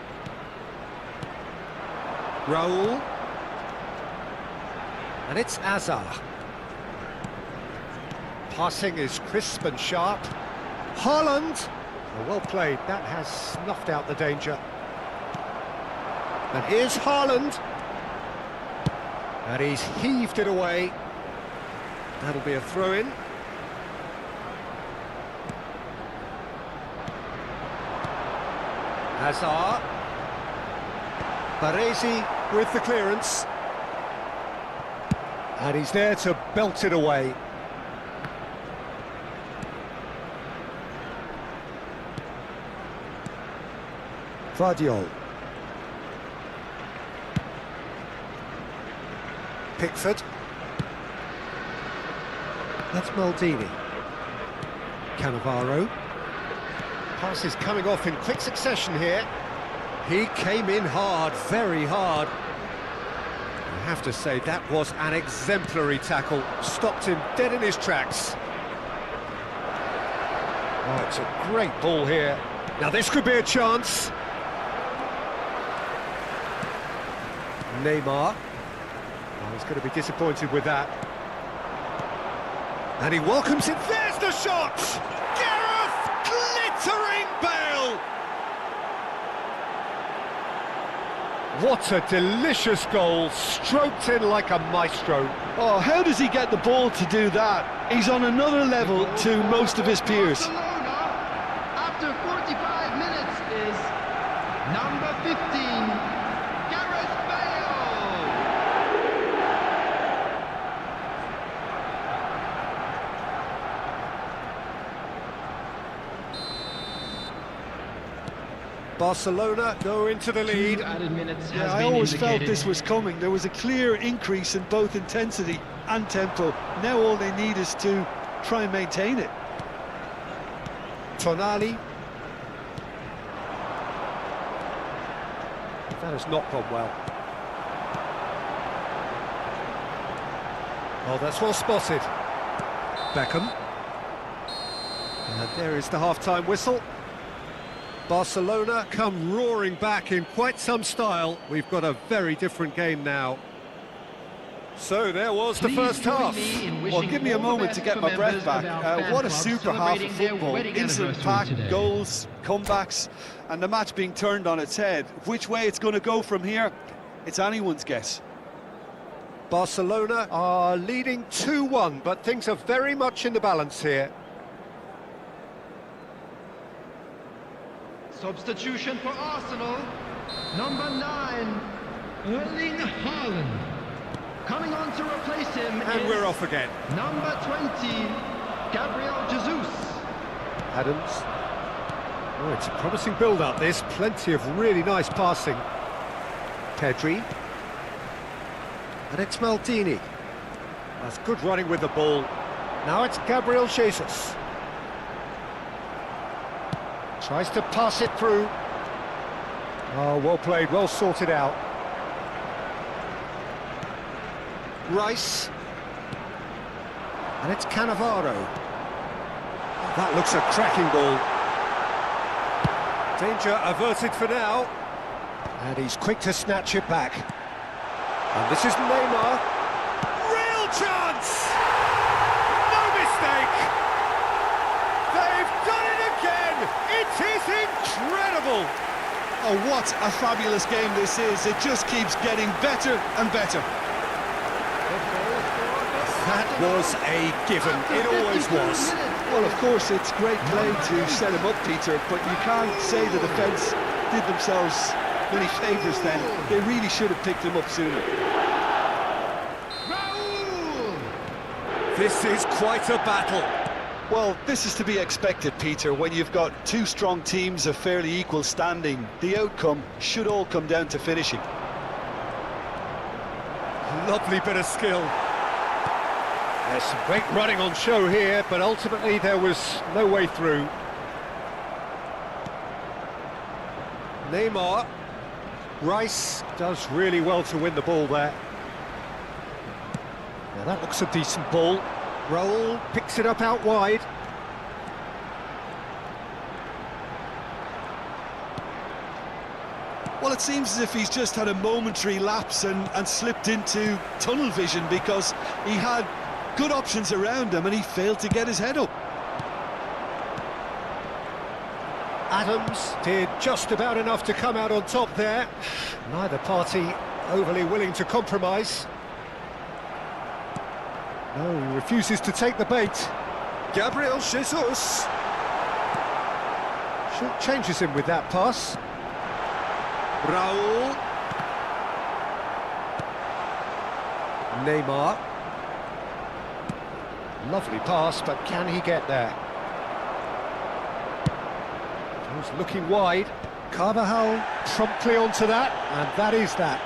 A: Raul. And it's Azar. Passing is crisp and sharp. Haaland. Oh, well played. That has snuffed out the danger. And here's Haaland. And he's heaved it away. That'll be a throw-in. Hazard. Baresi with the clearance. And he's there to belt it away. Vardiol. Pickford. That's Maldini. Cannavaro. Pass is coming off in quick succession here. He came in hard, very hard. I have to say, that was an exemplary tackle. Stopped him dead in his tracks. Oh, it's a great ball here. Now this could be a chance. Neymar. Oh, he's going to be disappointed with that. And he welcomes it. There's the shot! Gareth glittering Bale! What a delicious goal, stroked in like a maestro.
B: Oh, how does he get the ball to do that? He's on another level to most of his peers.
E: Barcelona, after 45 minutes, is number 15, Gareth Bale.
A: Barcelona go into the lead.
E: 2 added minutes has
B: Yeah, I
E: been
B: always felt
E: indicated.
B: this was coming. There was a clear increase in both intensity and tempo. Now all they need is to try and maintain it.
A: Tonali. That has not gone well. Oh, that's well spotted. Beckham. And there is the half-time whistle. Barcelona come roaring back in quite some style. We've got a very different game now. So there was the
E: Please
A: first
E: join
A: half.
E: me in
B: Well,
E: wishing
B: give me a
E: all the
B: moment
E: best
B: to get
E: for
B: my breath
E: members
B: back.
E: of our fan
B: What a
E: club
B: super half of
E: celebrating their
B: football.
E: wedding
B: Instant
E: anniversary
B: pack,
E: today.
B: goals, comebacks, and the match being turned on its head. Which way it's going to go from here, it's anyone's guess.
A: Barcelona are leading 2-1, but things are very much in the balance here.
E: Substitution for Arsenal, number 9, Erling Haaland. Coming on to replace him
A: And
E: is
A: we're off again.
E: number 20, Gabriel Jesus.
A: Adams. Oh, it's a promising build-up, this. Plenty of really nice passing. Pedri. And it's Maldini. That's good running with the ball. Now it's Gabriel Jesus. Tries to pass it through. Oh, well played, well sorted out. Rice. And it's Cannavaro. That looks a cracking ball. Danger averted for now. And he's quick to snatch it back. And this is Neymar. Real chance! No mistake! They've done it again! It is incredible!
B: Oh, what a fabulous game this is. It just keeps getting better and better.
A: That was a given. It always was.
B: Well, of course, it's great play to set him up, Peter, but you can't say the defence did themselves many favours then. They really should have picked him up sooner.
A: This is quite a battle.
B: Well, this is to be expected, Peter, when you've got two strong teams of fairly equal standing. The outcome should all come down to finishing.
A: Lovely bit of skill. There's some great running on show here, but ultimately there was no way through. Neymar. Rice does really well to win the ball there. Now that looks a decent ball. Raul picks it up out wide.
B: Well, it seems as if he's just had a momentary lapse and slipped into tunnel vision, because he had good options around him and he failed to get his head up.
A: Adams did just about enough to come out on top there. Neither party overly willing to compromise. No, he refuses to take the bait. Gabriel Jesus changes him with that pass. Raul. Neymar. Lovely pass, but can he get there? He's looking wide. Carvajal promptly onto that, and that is that.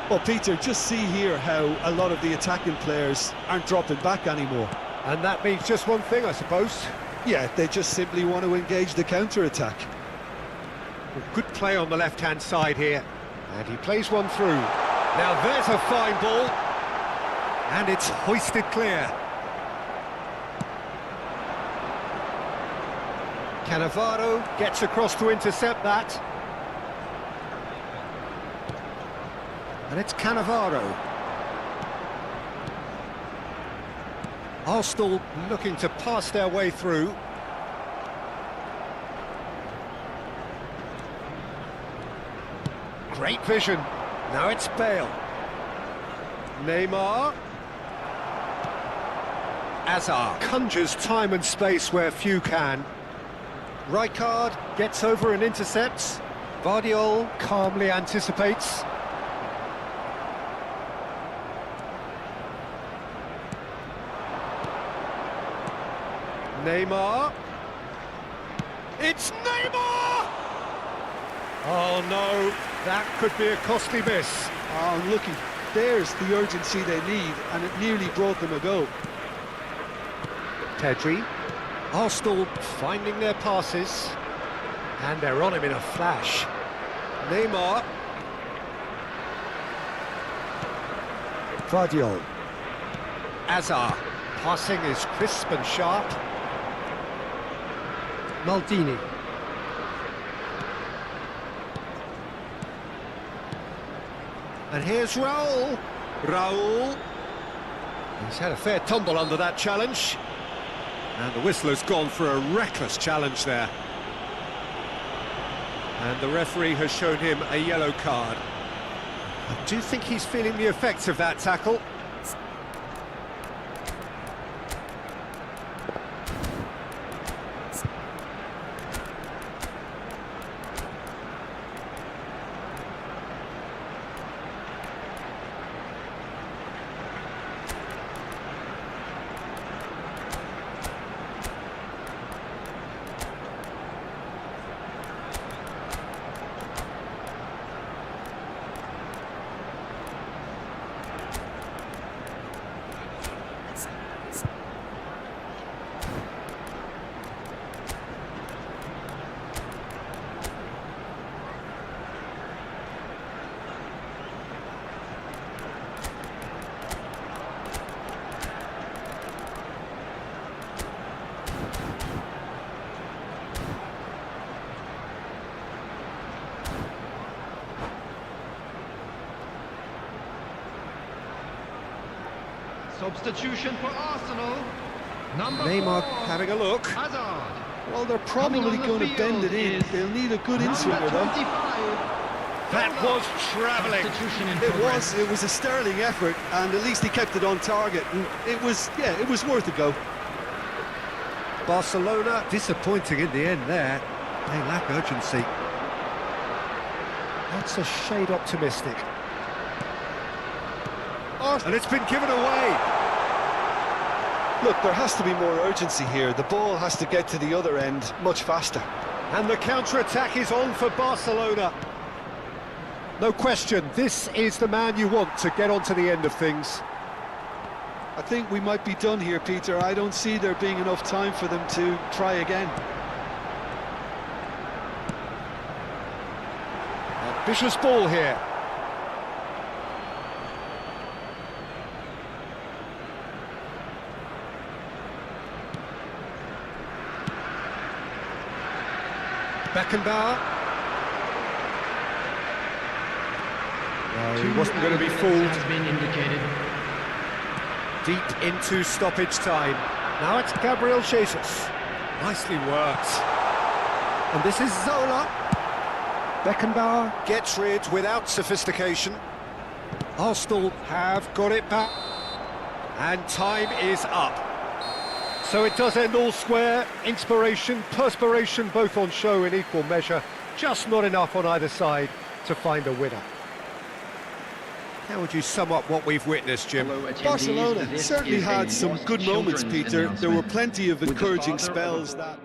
B: Well, Peter, just see here how a lot of the attacking players aren't dropping back anymore.
A: And that means just one thing, I suppose.
B: Yeah, they just simply want to engage the counter-attack.
A: Well, good play on the left-hand side here. And he plays one through. Now there's a fine ball. And it's hoisted clear. Cannavaro gets across to intercept that. And it's Cannavaro. Arsenal looking to pass their way through. Great vision. Now it's Bale. Neymar. Azar conjures time and space where few can. Rijkaard gets over and intercepts. Vardiol calmly anticipates. Neymar. It's Neymar! Oh no, that could be a costly miss.
B: Oh, looky, there's the urgency they need, and it nearly brought them a goal.
A: Pedri. Arsenal finding their passes, and they're on him in a flash. Neymar. Vardiol. Azar. Passing is crisp and sharp. Maldini. And here's Raul. Raul. He's had a fair tumble under that challenge. And the whistler's gone for a reckless challenge there. And the referee has shown him a yellow card. I do think he's feeling the effects of that tackle.
E: Substitution for Arsenal. Number
A: Neymar
E: 4,
A: having a look.
E: Hazard.
B: Well, they're probably going to bend it in. They'll need a good in-swinger, though.
A: That was travelling.
B: It was a sterling effort, and at least he kept it on target. And it was worth a go.
A: Barcelona disappointing in the end there. They lack urgency. That's a shade optimistic. And it's been given away.
B: Look, there has to be more urgency here. The ball has to get to the other end much faster.
A: And the counter-attack is on for Barcelona. No question, this is the man you want to get on to the end of things.
B: I think we might be done here, Peter. I don't see there being enough time for them to try again.
A: Ambitious ball here. Beckenbauer. No, he wasn't going to be fooled.
E: Has been indicated.
A: Deep into stoppage time. Now it's Gabriel Jesus. Nicely worked. And this is Zola. Beckenbauer gets rid without sophistication. Arsenal have got it back. And time is up. So it does end all square. Inspiration, perspiration, both on show in equal measure. Just not enough on either side to find a winner. How would you sum up what we've witnessed, Jim?
B: Barcelona certainly had some good moments, Peter. There were plenty of encouraging spells that...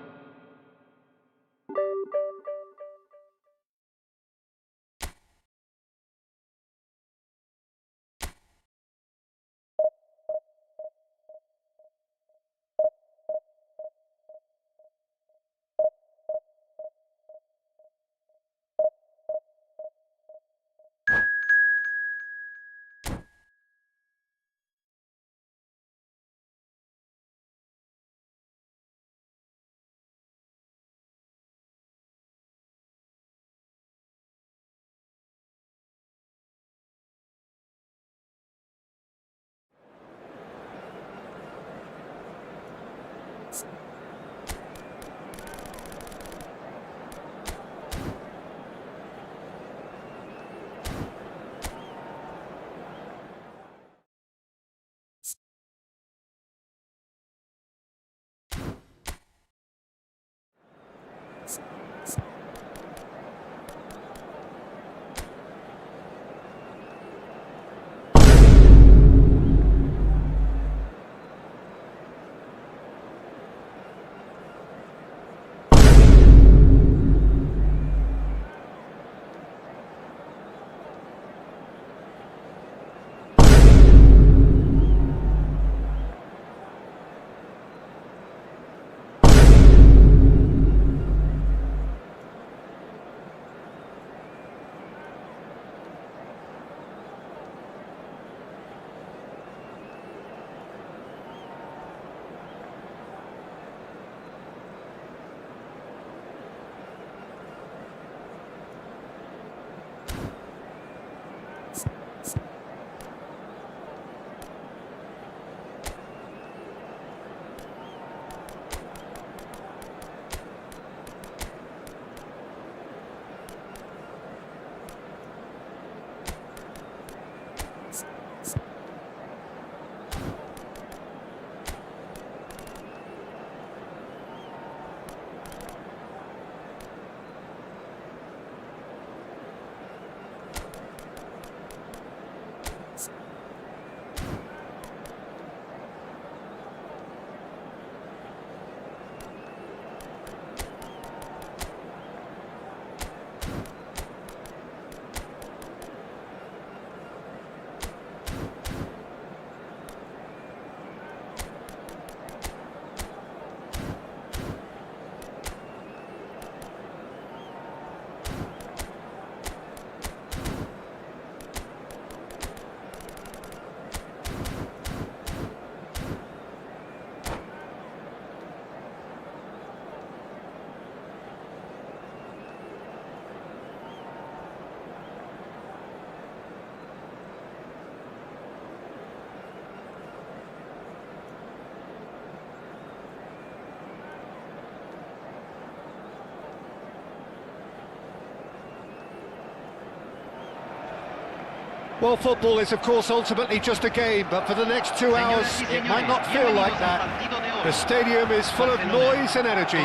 A: Well, football is, of course, ultimately just a game, but for the next 2 hours, it might not feel like that. The stadium is full of noise and energy.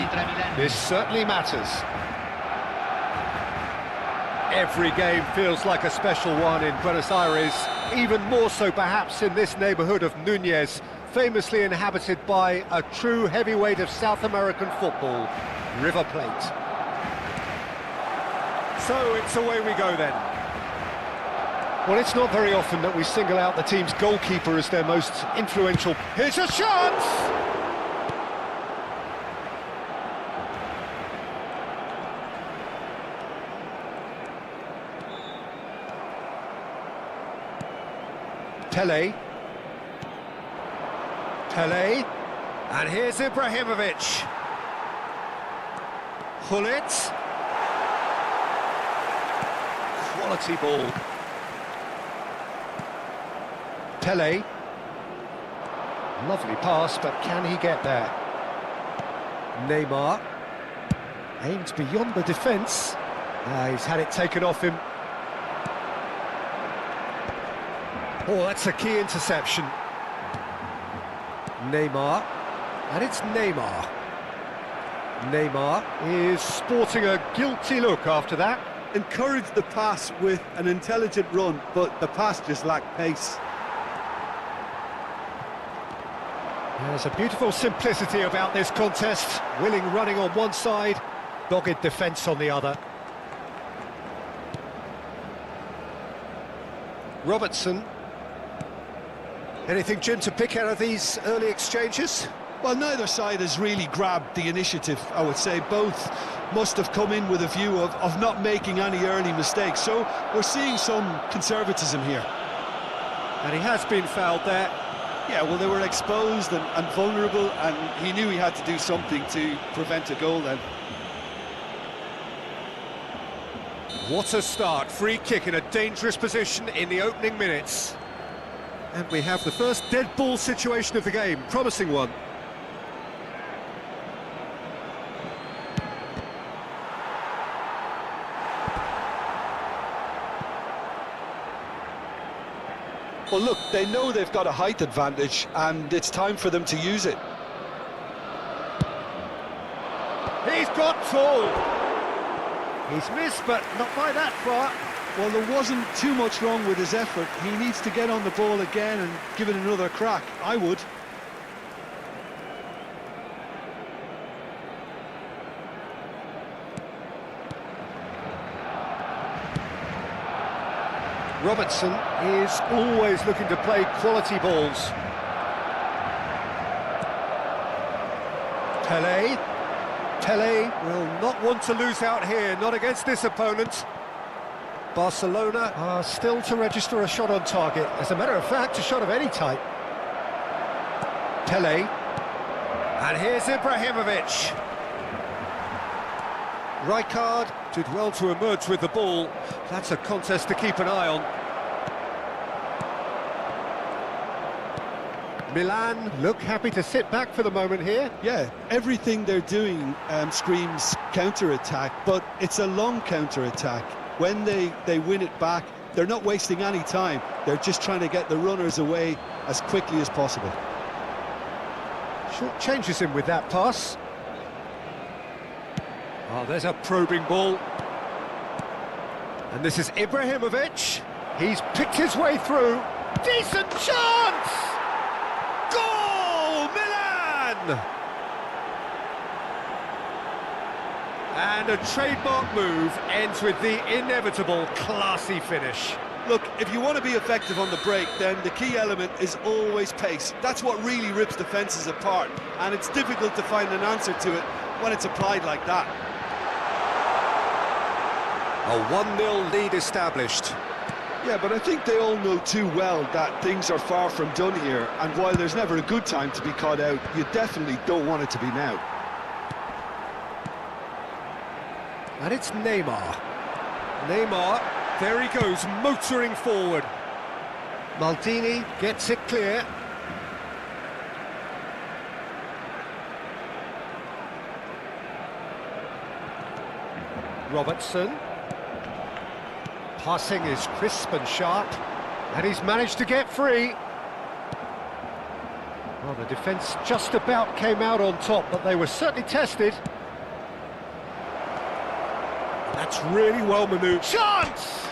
A: This certainly matters. Every game feels like a special one in Buenos Aires, even more so perhaps in this neighbourhood of Núñez, famously inhabited by a true heavyweight of South American football, River Plate. So it's away we go then. Well, it's not very often that we single out the team's goalkeeper as their most influential. Here's a chance! Pele. And here's Ibrahimovic. Hullet. Quality ball. Pele. Lovely pass, but can he get there? Neymar. Aimed beyond the defence. He's had it taken off him. Oh, that's a key interception. Neymar. And it's Neymar. Neymar is sporting a guilty look after that.
B: Encouraged the pass with an intelligent run, but the pass just lacked pace.
A: There's a beautiful simplicity about this contest. Willing running on one side, dogged defence on the other. Robertson. Anything, Jim, to pick out of these early exchanges?
B: Well, neither side has really grabbed the initiative, I would say. Both must have come in with a view of not making any early mistakes. So we're seeing some conservatism here.
A: And he has been fouled there.
B: Yeah, well, they were exposed and vulnerable, and he knew he had to do something to prevent a goal then.
A: What a start. Free kick in a dangerous position in the opening minutes. And we have the first dead ball situation of the game. Promising one.
B: Well, look, they know they've got a height advantage, and it's time for them to use it.
A: He's got tall. He's missed, but not by that far.
B: Well, there wasn't too much wrong with his effort. He needs to get on the ball again and give it another crack. I would.
A: Robertson is always looking to play quality balls. Pele. Pele will not want to lose out here, not against this opponent. Barcelona are still to register a shot on target. As a matter of fact, a shot of any type. Pele. And here's Ibrahimovic. Rijkaard did well to emerge with the ball. That's a contest to keep an eye on. Milan look happy to sit back for the moment here.
B: Yeah, everything they're doing screams counter-attack, but it's a long counter-attack. When they win it back, they're not wasting any time. They're just trying to get the runners away as quickly as possible.
A: Short changes him with that pass. Oh, there's a probing ball. And this is Ibrahimovic. He's picked his way through. Decent chance! Goal! Milan! And a trademark move ends with the inevitable classy finish.
B: Look, if you want to be effective on the break, then the key element is always pace. That's what really rips defences apart, and it's difficult to find an answer to it when it's applied like that.
A: A 1-0 lead established.
B: Yeah, but I think they all know too well that things are far from done here, and while there's never a good time to be caught out, you definitely don't want it to be now.
A: And it's Neymar. Neymar, there he goes, motoring forward. Maldini gets it clear. Robertson. Passing is crisp and sharp, and he's managed to get free. Well, the defence just about came out on top, but they were certainly tested. That's really well manoeuvred. Chance!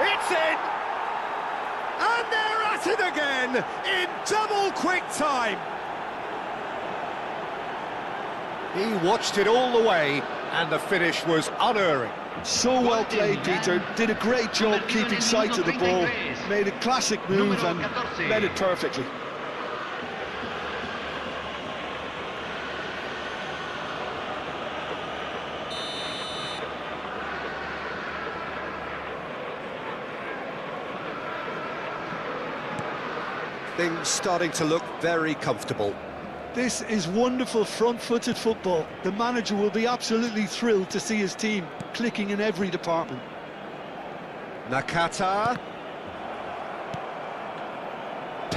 A: It's in! And they're at it again in double quick time. He watched it all the way, and the finish was unerring.
B: So well played, Peter. Did a great job keeping sight of the ball. Made a classic move and led it perfectly.
A: Things starting to look very comfortable.
B: This is wonderful front-footed football. The manager will be absolutely thrilled to see his team clicking in every department.
A: Nakata.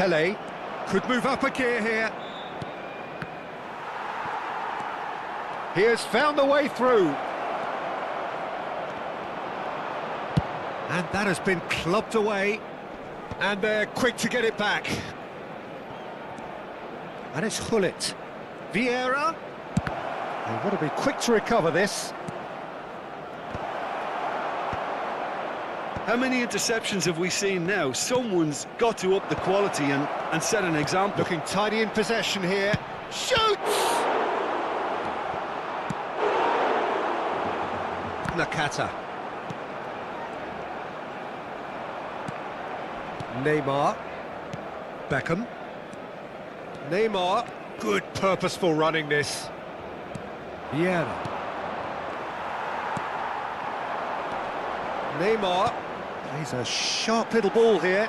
A: Tele could move up a gear here. He has found a way through. And that has been clubbed away. And they're quick to get it back. And it's Hullet. Vieira. They've got to be quick to recover this.
B: How many interceptions have we seen now? Someone's got to up the quality and set an example.
A: Looking tidy in possession here. Shoots! Nakata. Neymar. Beckham. Neymar. Good purposeful running this. Vieira. Neymar. Plays a sharp little ball here.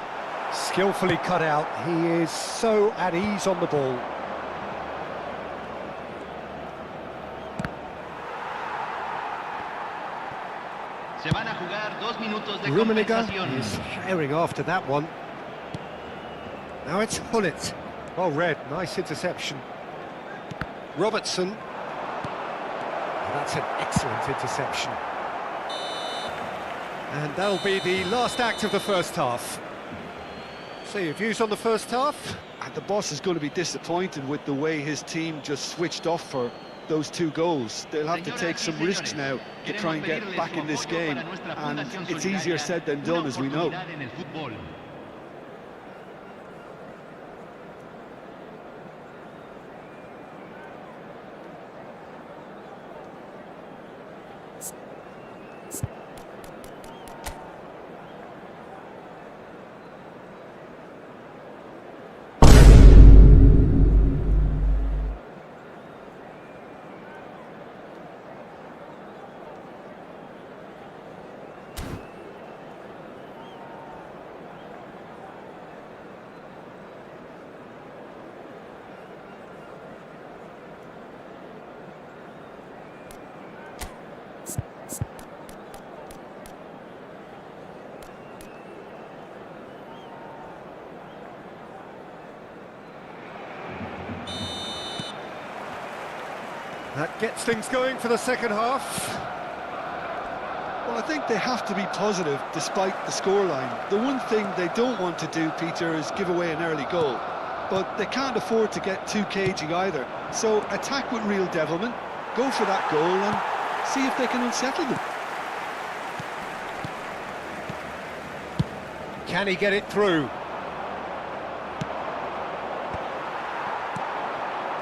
A: Skillfully cut out. He is so at ease on the ball.
D: Se van a jugar 2 minutos de
A: Rummenigge
D: compensación.
A: is firing after that one. Now it's Hullet. Well read, nice interception. Robertson. That's an excellent interception. And that'll be the last act of the first half. So your views on the first half?
B: And the boss is going to be disappointed with the way his team just switched off for those 2 goals. They'll have to take some risks now to try and get back in this game, and it's easier said than done, as we know.
A: That gets things going for the second half.
B: Well, I think they have to be positive despite the scoreline. The one thing they don't want to do, Peter, is give away an early goal. But they can't afford to get too cagey either. So attack with real devilment, go for that goal and see if they can unsettle them.
A: Can he get it through?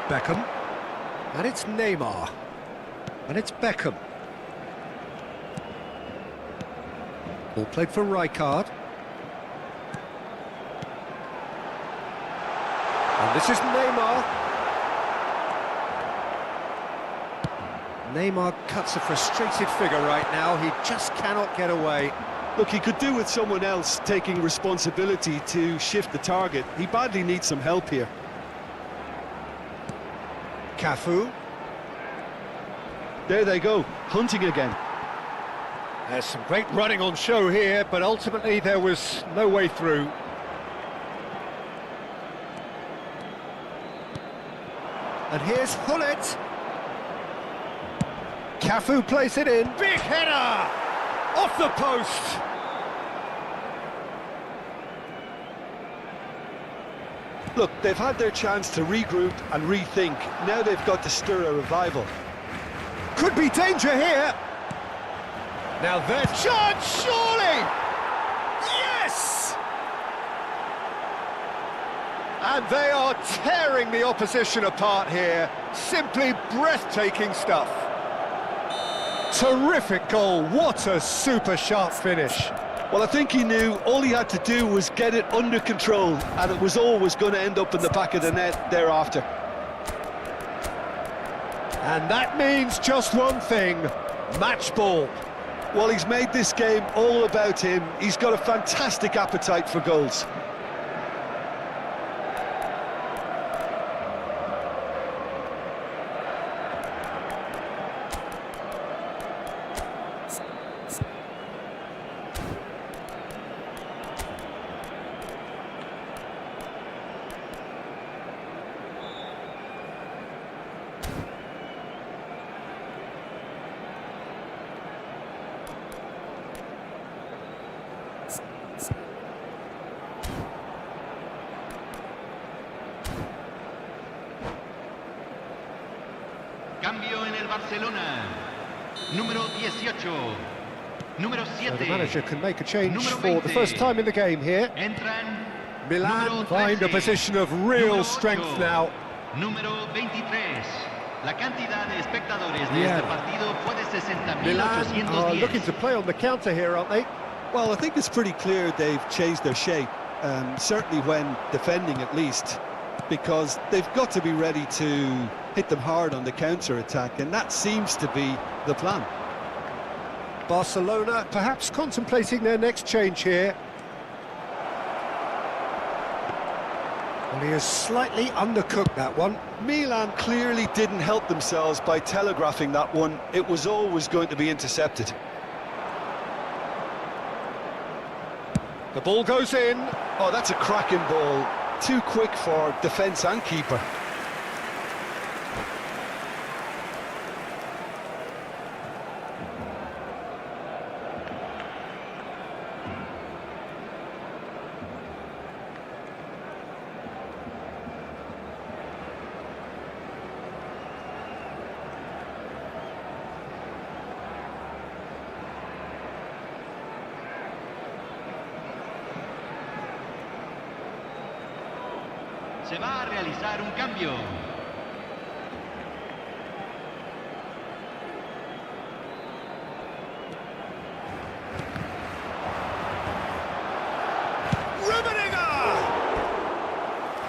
A: Beckham. And it's Neymar. And it's Beckham. Ball played for Rijkaard. And this is Neymar. Neymar cuts a frustrated figure right now. He just cannot get away.
B: Look, he could do with someone else taking responsibility to shift the target. He badly needs some help here.
A: Cafu.
B: There they go, hunting again.
A: There's some great running on show here, but ultimately there was no way through. And here's Hullet. Cafu plays it in. Big header! Off the post!
B: Look, they've had their chance to regroup and rethink. Now they've got to stir a revival.
A: Could be danger here. Now there's chance, surely! Yes! And they are tearing the opposition apart here. Simply breathtaking stuff. Terrific goal. What a super sharp finish.
B: Well, I think he knew all he had to do was get it under control, and it was always going to end up in the back of the net thereafter.
A: And that means just one thing, match ball.
B: Well, he's made this game all about him. He's got a fantastic appetite for goals.
D: Barcelona. Número 18. Número
A: So
D: 7.
A: the manager can make a change
D: Número
A: for the
D: 20.
A: first time in the game here.
D: Entran.
A: Milan
D: número
A: find a
D: 13,
A: position of real
D: número
A: strength
D: 8,
A: now.
D: Número 23. La cantidad de espectadores de
A: Yeah.
D: este partido fue de
A: Milan are
D: 60.810.
A: looking to play on the counter here, aren't they?
B: Well, I think it's pretty clear they've changed their shape, certainly when defending at least, because they've got to be ready to hit them hard on the counter-attack, and that seems to be the plan.
A: Barcelona perhaps contemplating their next change here. Well, he has slightly undercooked that one.
B: Milan clearly didn't help themselves by telegraphing that one. It was always going to be intercepted.
A: The ball goes in.
B: Oh, that's a cracking ball. Too quick for defence and keeper.
D: Se va a realizar un cambio.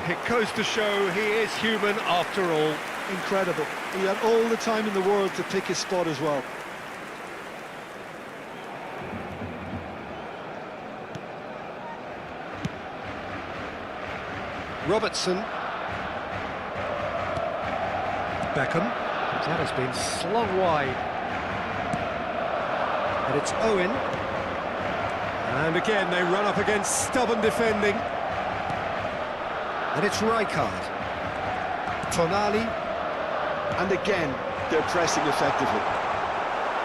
A: It goes to show he is human after all.
B: Incredible. He had all the time in the world to pick his spot as well.
A: Robertson. Beckham. That has been slung wide. And it's Owen. And again, they run up against stubborn defending. And it's Rijkaard. Tonali.
B: And again, they're pressing effectively.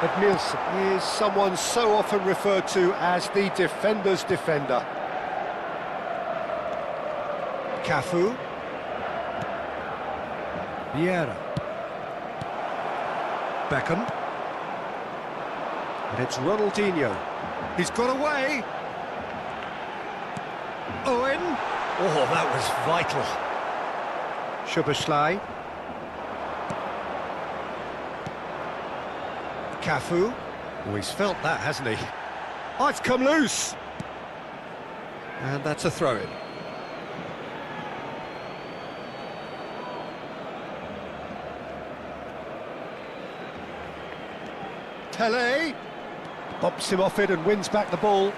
A: But Nielsen is someone so often referred to as the defender's defender. Cafu. Vieira. Beckham. And it's Ronaldinho. He's got away. Owen. Oh, that was vital. Szoboszlai. Cafu. Oh, he's felt that, hasn't he? Oh, it's come loose. And that's a throw-in. Pele bumps him off it and wins back the ball.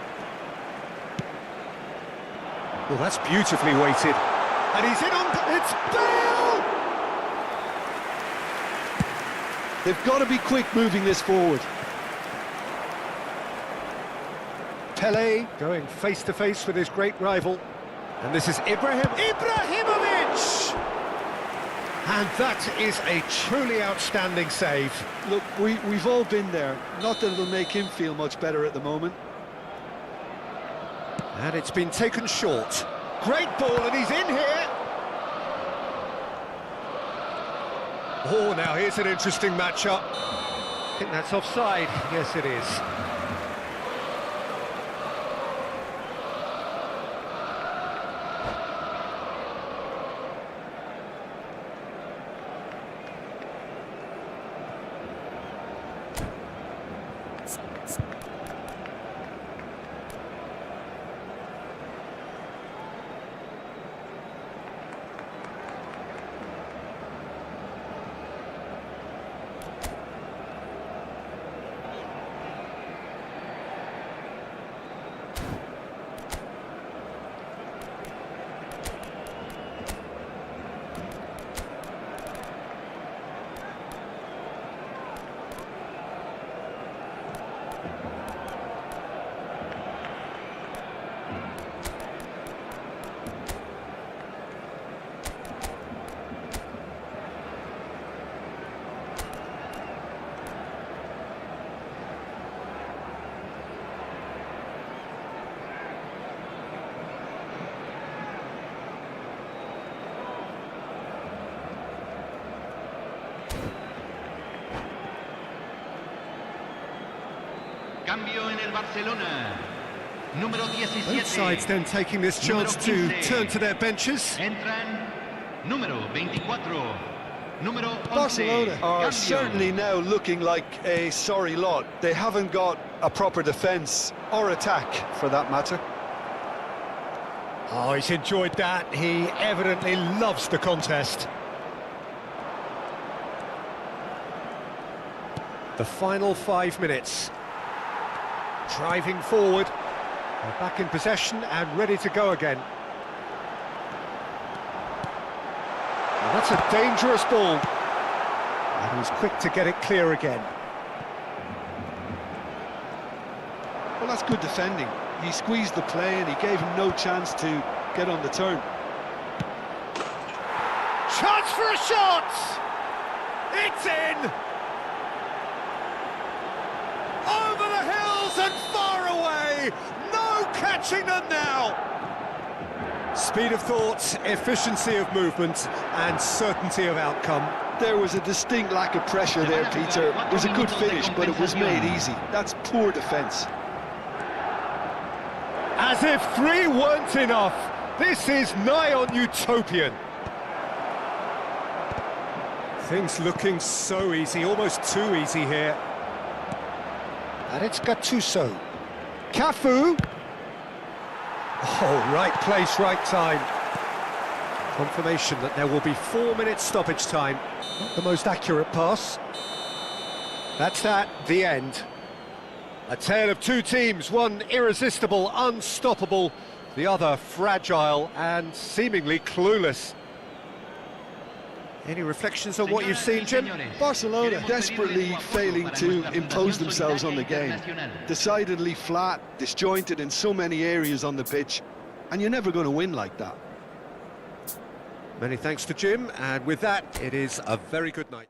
A: Well, that's beautifully weighted. And he's in on... It's Bale!
B: They've got to be quick moving this forward.
A: Pele going face-to-face with his great rival. And this is Ibrahimovic! And that is a truly outstanding save.
B: Look, we've all been there. Not that it'll make him feel much better at the moment.
A: And it's been taken short. Great ball, and he's in here. Oh, now here's an interesting matchup. I think that's offside. Yes, it is.
D: Cambio en el Barcelona. Número 17.
A: Both sides then taking this chance to
D: Número 15.
A: turn to their benches.
D: Entran número 24. Número 11.
B: Barcelona are
D: Cambio.
B: certainly now looking like a sorry lot. They haven't got a proper defence or attack, for that matter.
A: Oh, he's enjoyed that. He evidently loves the contest. The final 5 minutes. Driving forward. They're back in possession and ready to go again. Well, that's a dangerous ball. And he's quick to get it clear again.
B: Well, that's good defending. He squeezed the play and he gave him no chance to get on the turn.
A: Chance for a shot! It's in! Over the hills and far away! No catching them now! Speed of thought, efficiency of movement and certainty of outcome.
B: There was a distinct lack of pressure there, Peter. It was a good finish, but it was made easy. That's poor defence.
A: As if 3 weren't enough, this is nigh on utopian. Things looking so easy, almost too easy here. And it's Gattuso. Cafu. Oh, right place, right time. Confirmation that there will be 4 minutes stoppage time. Not the most accurate pass. That's that, the end. A tale of 2 teams, one irresistible, unstoppable, the other fragile and seemingly clueless. Any reflections on what you've seen, Jim?
B: Barcelona desperately failing to impose themselves on the game. Decidedly flat, disjointed in so many areas on the pitch, and you're never going to win like that.
A: Many thanks to Jim, and with that, it is a very good night.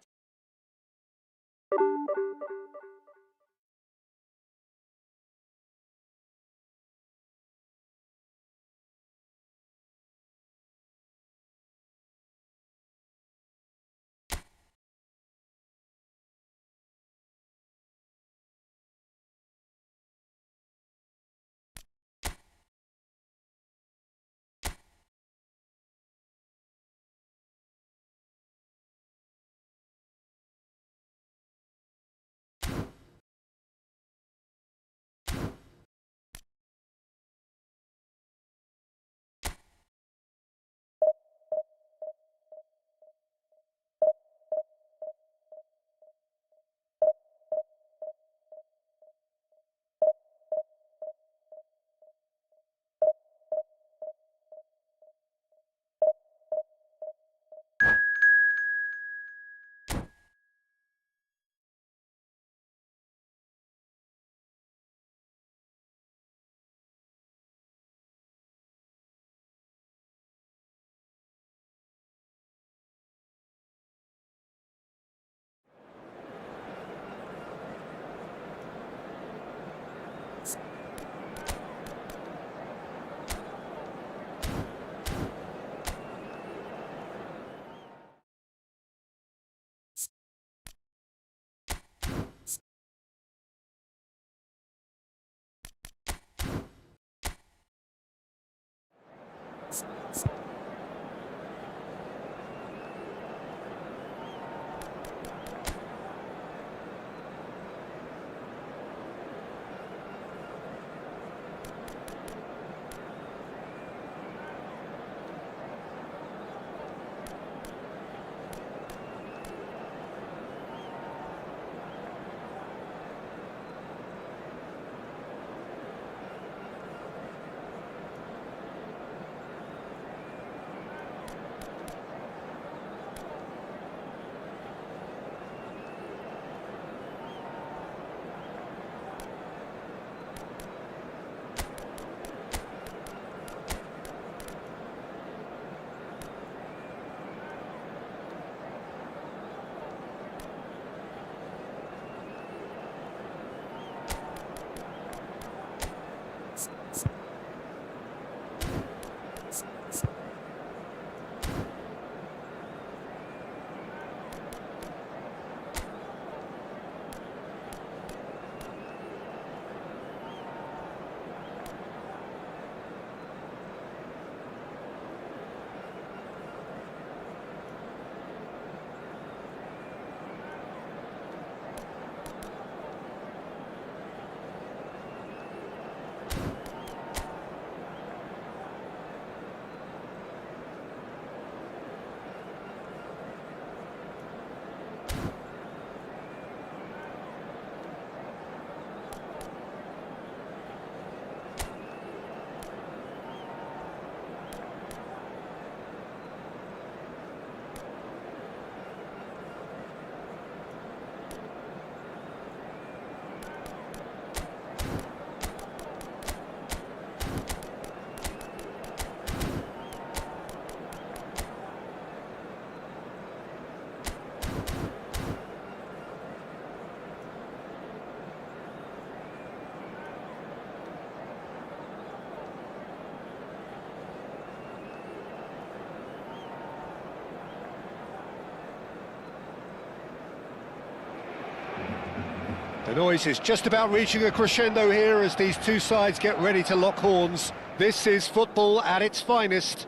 A: The noise is just about reaching a crescendo here as these two sides get ready to lock horns. This is football at its finest.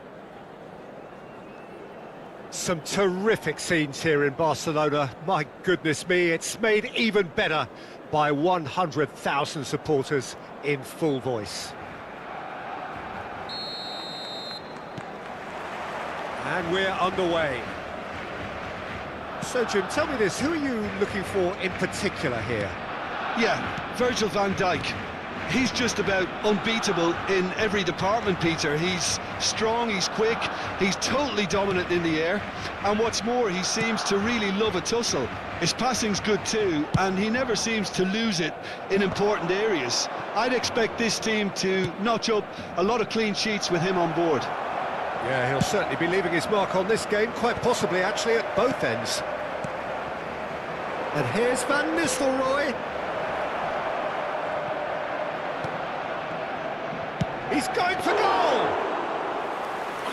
A: Some terrific scenes here in Barcelona. My goodness me, it's made even better by 100,000 supporters in full voice. And we're underway. So, Jim, tell me this, who are you looking for in particular here?
B: Yeah, Virgil van Dijk. He's just about unbeatable in every department, Peter. He's strong, he's quick, he's totally dominant in the air. And what's more, he seems to really love a tussle. His passing's good too, and he never seems to lose it in important areas. I'd expect this team to notch up a lot of clean sheets with him on board.
A: Yeah, he'll certainly be leaving his mark on this game, quite possibly actually at both ends. And here's Van Nistelrooy. He's going for goal!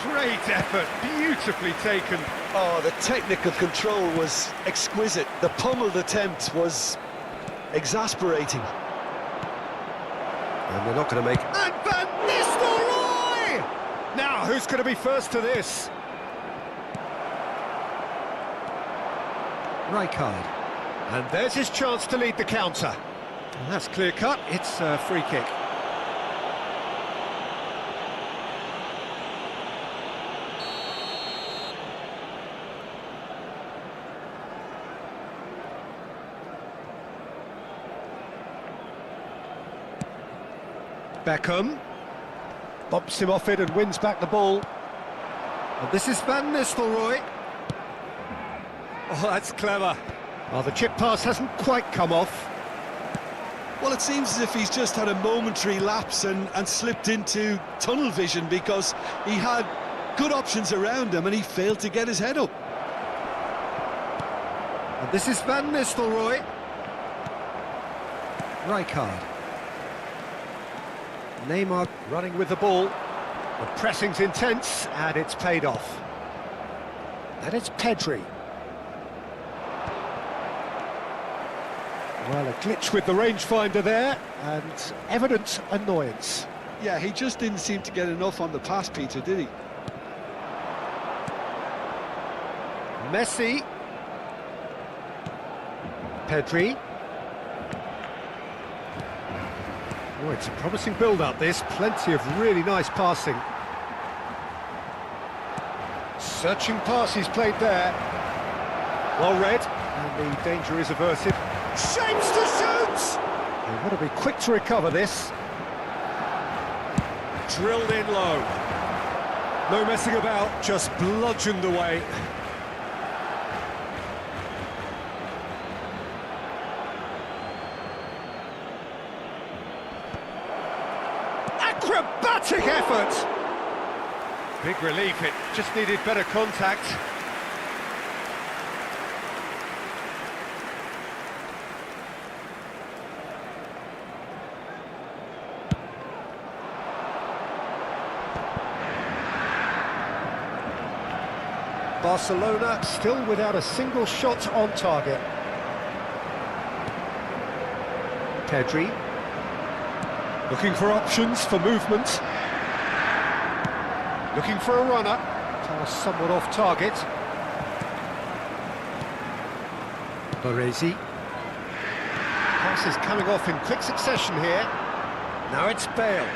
A: Great effort, beautifully taken.
B: Oh, the technical control was exquisite. The pummeled attempt was exasperating.
A: And they're not going to make... And Van Nistelrooy! Now, who's going to be first to this? Rijkaard. And there's his chance to lead the counter. And that's clear cut, it's a free kick. Beckham bumps him off it and wins back the ball. And this is Van Nistelrooy. Oh, that's clever. Oh, the chip pass hasn't quite come off.
B: Well, it seems as if he's just had a momentary lapse and slipped into tunnel vision, because he had good options around him and he failed to get his head up.
A: And this is Van Nistelrooy. Rijkaard. Neymar running with the ball. The pressing's intense and it's paid off. And it's Pedri. Well, a glitch with the rangefinder there and evident annoyance.
B: Yeah, he just didn't seem to get enough on the pass, Peter, did he?
A: Messi. Pedri. Oh, it's a promising build-up, this. Plenty of really nice passing. Searching pass he's played there. Well read, and the danger is averted. Shapes to shoot! They've got to be quick to recover this. Drilled in low. No messing about, just bludgeoned away. Acrobatic effort! Big relief, it just needed better contact. Barcelona still without a single shot on target. Pedri. Looking for options for movement. Looking for a runner. Pass somewhat off target. Baresi. Pass is coming off in quick succession here. Now it's Bale.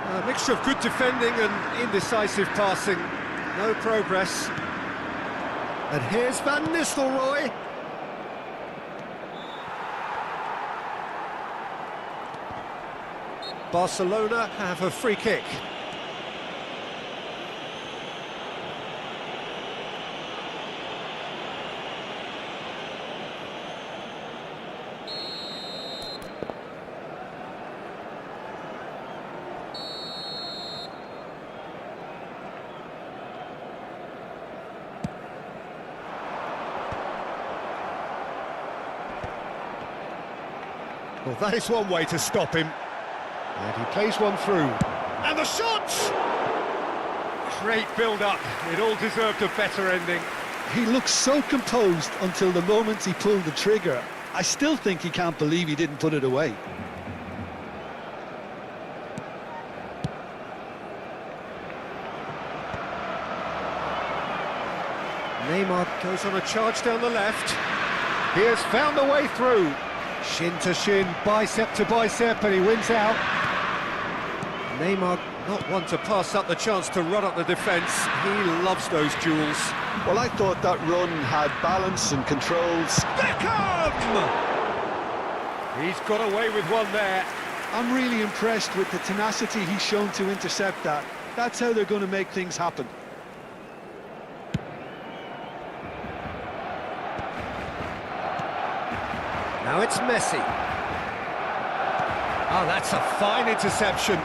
A: A mixture of good defending and indecisive passing. No progress. And here's Van Nistelrooy. Barcelona have a free kick. Well, that is one way to stop him. And he plays one through. And the shot! Great build-up. It all deserved a better ending.
B: He looked so composed until the moment he pulled the trigger. I still think he can't believe he didn't put it away.
A: Neymar goes on a charge down the left. He has found a way through. Shin to shin, bicep to bicep, and he wins out. Neymar not one to pass up the chance to run up the defence. He loves those duels.
B: Well, I thought that run had balance and controls.
A: Beckham! He's got away with one there.
B: I'm really impressed with the tenacity he's shown to intercept that. That's how they're going to make things happen.
A: Now it's Messi. Oh, that's a fine interception.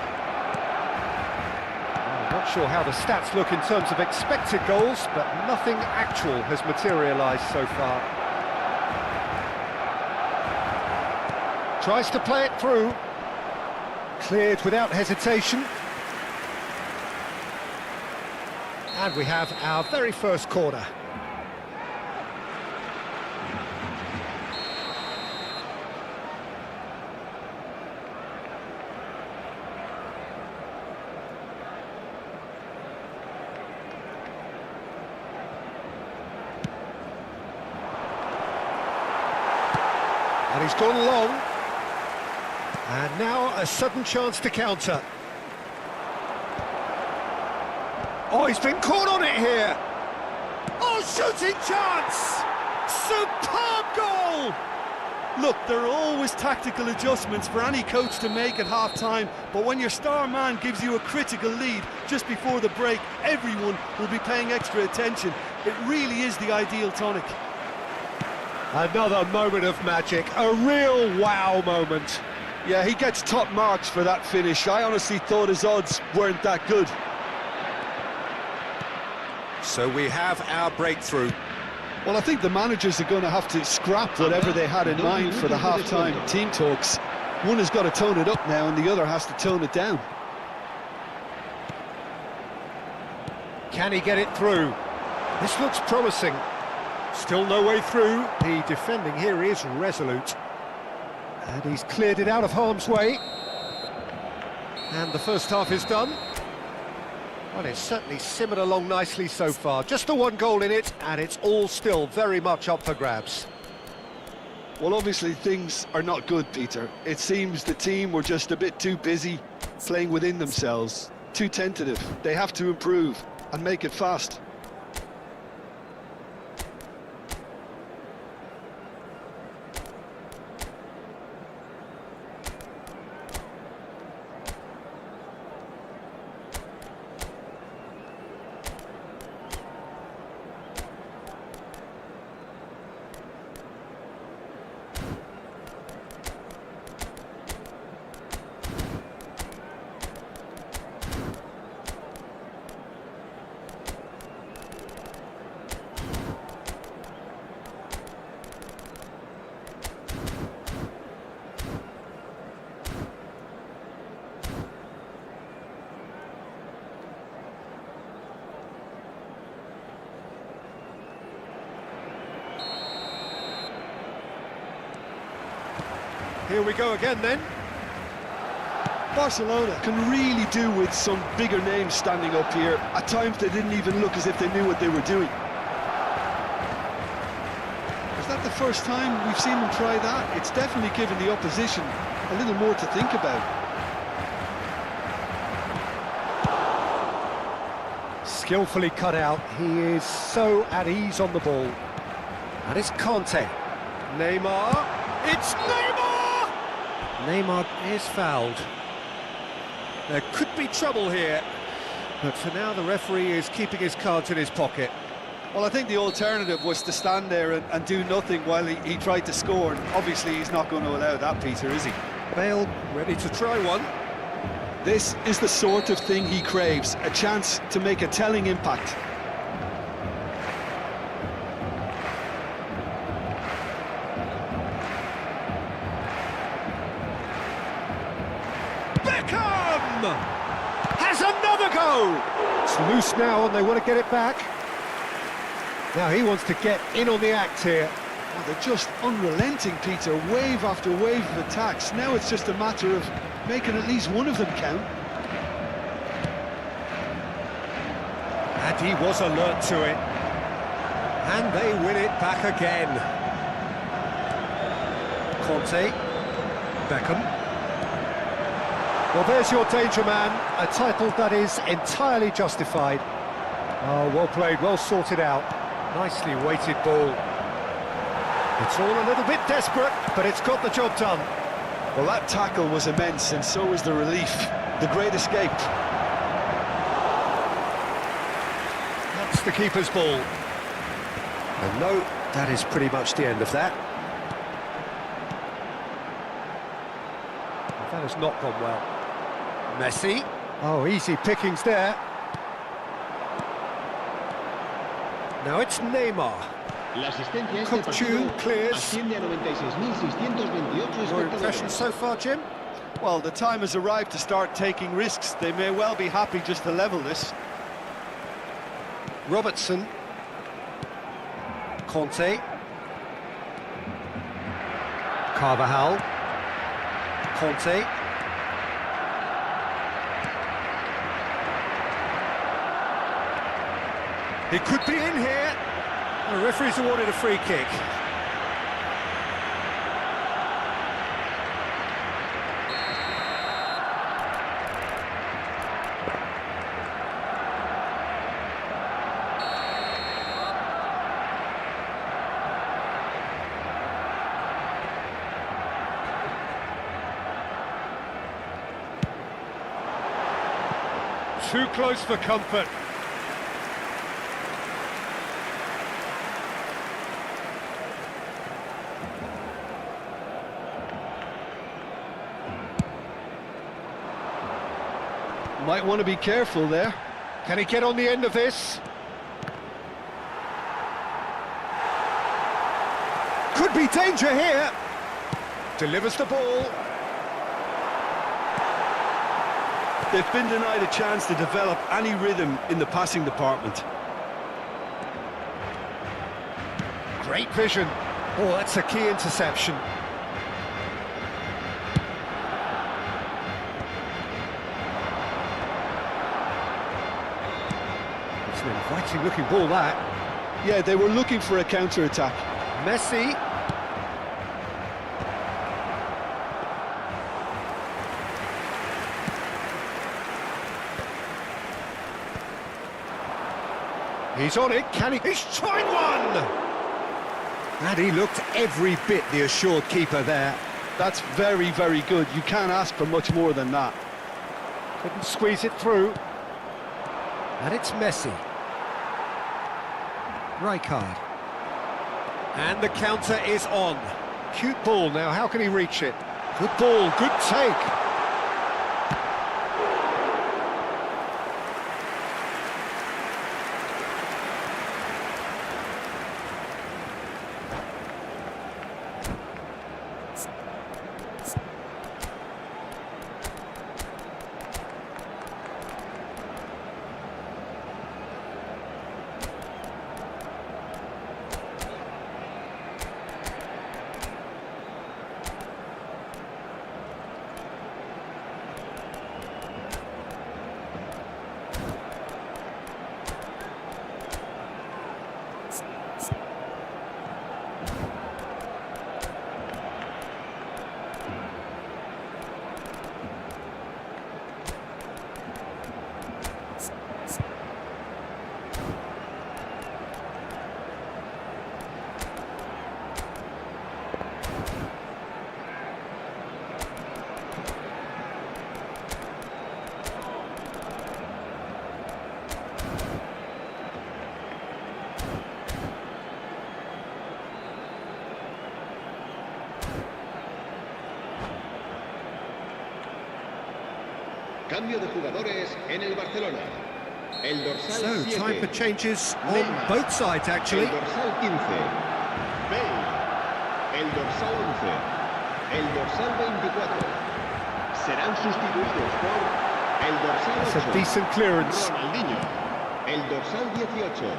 A: I'm not sure how the stats look in terms of expected goals, but nothing actual has materialised so far. Tries to play it through. Cleared without hesitation. And we have our very first corner. And he's gone long. And now a sudden chance to counter. Oh, he's been caught on it here. Oh, shooting chance! Superb goal!
B: Look, there are always tactical adjustments for any coach to make at half-time, but when your star man gives you a critical lead just before the break, everyone will be paying extra attention. It really is the ideal tonic.
A: Another moment of magic, a real wow moment.
B: Yeah, he gets top marks for that finish. I honestly thought his odds weren't that good.
A: So we have our breakthrough.
B: Well, I think the managers are going to have to scrap whatever they had in mind for the half-time team talks. One has got to tone it up now and the other has to tone it down.
A: Can he get it through? This looks promising. Still no way through. The defending here is resolute. And he's cleared it out of harm's way. And the first half is done. Well, it's certainly simmered along nicely so far. Just the one goal in it, and it's all still very much up for grabs.
B: Well, obviously things are not good, Peter. It seems the team were just a bit too busy playing within themselves, too tentative. They have to improve and make it fast.
A: Here we go again then.
B: Barcelona can really do with some bigger names standing up here. At times they didn't even look as if they knew what they were doing. Is that the first time we've seen them try that? It's definitely given the opposition a little more to think about.
A: Skillfully cut out. He is so at ease on the ball. And it's Conte. Neymar. It's Neymar! Neymar is fouled. There could be trouble here, but for now the referee is keeping his cards in his pocket.
B: Well, I think the alternative was to stand there and do nothing while he tried to score. And obviously he's not going to allow that, Peter, is he?
A: Bale ready to try one.
B: This is the sort of thing he craves, a chance to make a telling impact.
A: Beckham! Has another go! It's loose now and they want to get it back. Now he wants to get in on the act here.
B: Oh, they're just unrelenting, Peter. Wave after wave of attacks. Now it's just a matter of making at least one of them count.
A: And he was alert to it. And they win it back again. Conte. Beckham. Well, there's your danger man. A title that is entirely justified. Oh, well played, well sorted out. Nicely weighted ball. It's all a little bit desperate, but it's got the job done.
B: Well, that tackle was immense, and so was the relief. The great escape.
A: That's the keeper's ball. And no, that is pretty much the end of that. That has not gone well. Messi. Oh, easy pickings there. Now it's Neymar.
C: La asistencia este
A: Composure
C: partido
A: clears.
C: asciende a 96.628
A: Your impression
C: espectadores.
A: so far, Jim?
B: Well, the time has arrived to start taking risks. They may well be happy just to level this.
A: Robertson. Conte. Carvajal. Conte. He could be in here. The referee's awarded a free kick. Too close for comfort.
B: Might want to be careful there.
A: Can he get on the end of this? Could be danger here. Delivers the ball.
B: They've been denied a chance to develop any rhythm in the passing department.
A: Great vision. Oh, that's a key interception. It's an inviting looking ball, that.
B: Yeah, they were looking for a counter-attack.
A: Messi. He's on it, can he? He's tried one! And he looked every bit the assured keeper there.
B: That's very, very good. You can't ask for much more than that.
A: Couldn't squeeze it through. And it's Messi. Rijkaard. And the counter is on. Cute ball now, how can he reach it? Good ball, good take.
C: Cambio de jugadores en el Barcelona. El dorsal
A: So,
C: 7.
A: time for changes on
C: Neymar.
A: both sides, actually.
C: El dorsal 15. Bale. El dorsal 11. El dorsal 24. Serán sustituidos por el dorsal 8.
A: That's a decent clearance.
C: Ronaldinho. El dorsal 18.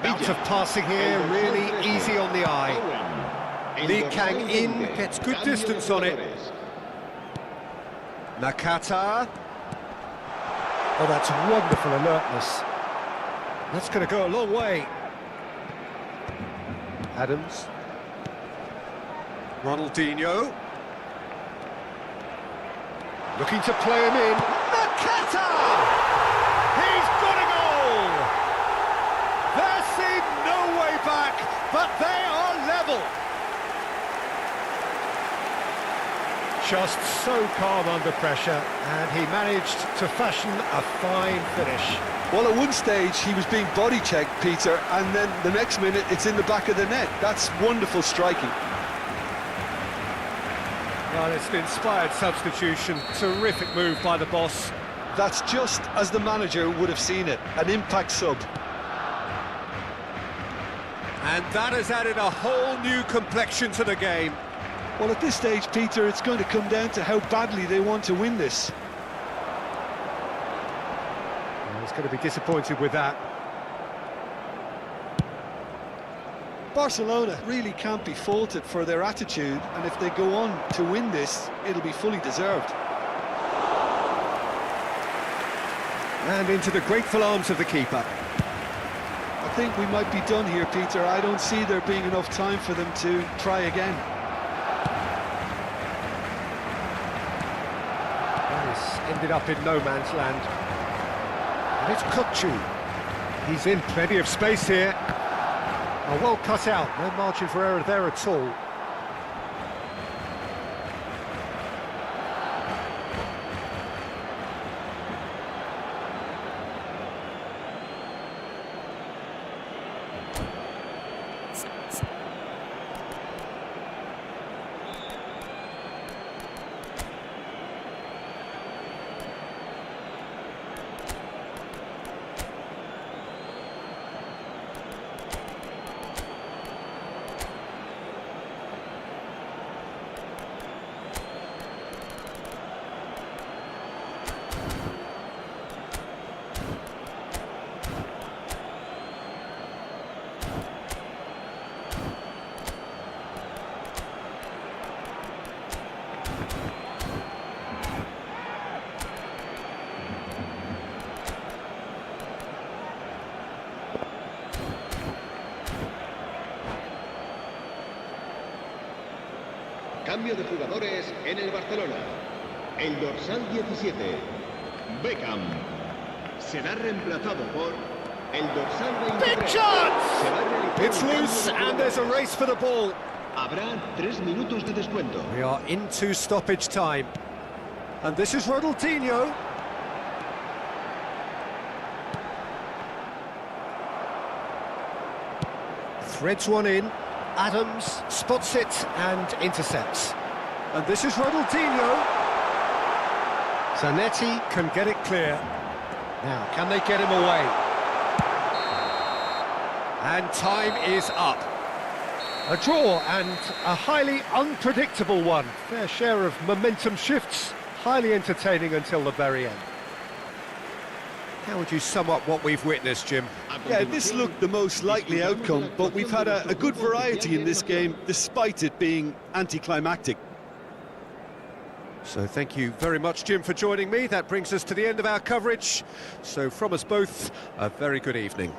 A: Out
C: Villa.
A: of passing here,
C: El dorsal
A: really
C: 13.
A: easy on the eye.
C: Owen.
A: Lee Kang-in gets good distance on it. Nakata. Oh, that's wonderful alertness. That's going to go a long way. Adams. Ronaldinho. Looking to play him in. Nakata! He's got a goal! There seemed no way back, but they are level. Just so calm under pressure, and he managed to fashion a fine finish.
B: Well, at one stage he was being body checked, Peter, and then the next minute it's in the back of the net. That's wonderful striking.
A: Well, it's an inspired substitution. Terrific move by the boss.
B: That's just as the manager would have seen it, an impact sub.
A: And that has added a whole new complexion to the game.
B: Well, at this stage, Peter, it's going to come down to how badly they want to win this.
A: Well, he's going to be disappointed with that.
B: Barcelona really can't be faulted for their attitude, and if they go on to win this, it'll be fully deserved.
A: And into the grateful arms of the keeper.
B: I think we might be done here, Peter. I don't see there being enough time for them to try again.
A: This ended up in no man's land. And it's Kukcu. He's in plenty of space here. Oh, well cut out, no margin for error there at all.
C: Cambio de jugadores en el Barcelona. El dorsal 17, Beckham, será reemplazado por el dorsal 23.
A: Big chance! It's loose and there's a race for the ball.
C: Habrá 3 minutos de descuento.
A: We are into stoppage time. And this is Ronaldinho. Threads one in. Adams spots it and intercepts. And this is Ronaldinho. Zanetti can get it clear. Now, can they get him away? And time is up. A draw and a highly unpredictable one. Fair share of momentum shifts, highly entertaining until the very end. How would you sum up what we've witnessed, Jim?
B: Yeah, this looked the most likely outcome, but we've had a good variety in this game, despite it being anticlimactic.
A: So thank you very much, Jim, for joining me. That brings us to the end of our coverage. So from us both, a very good evening.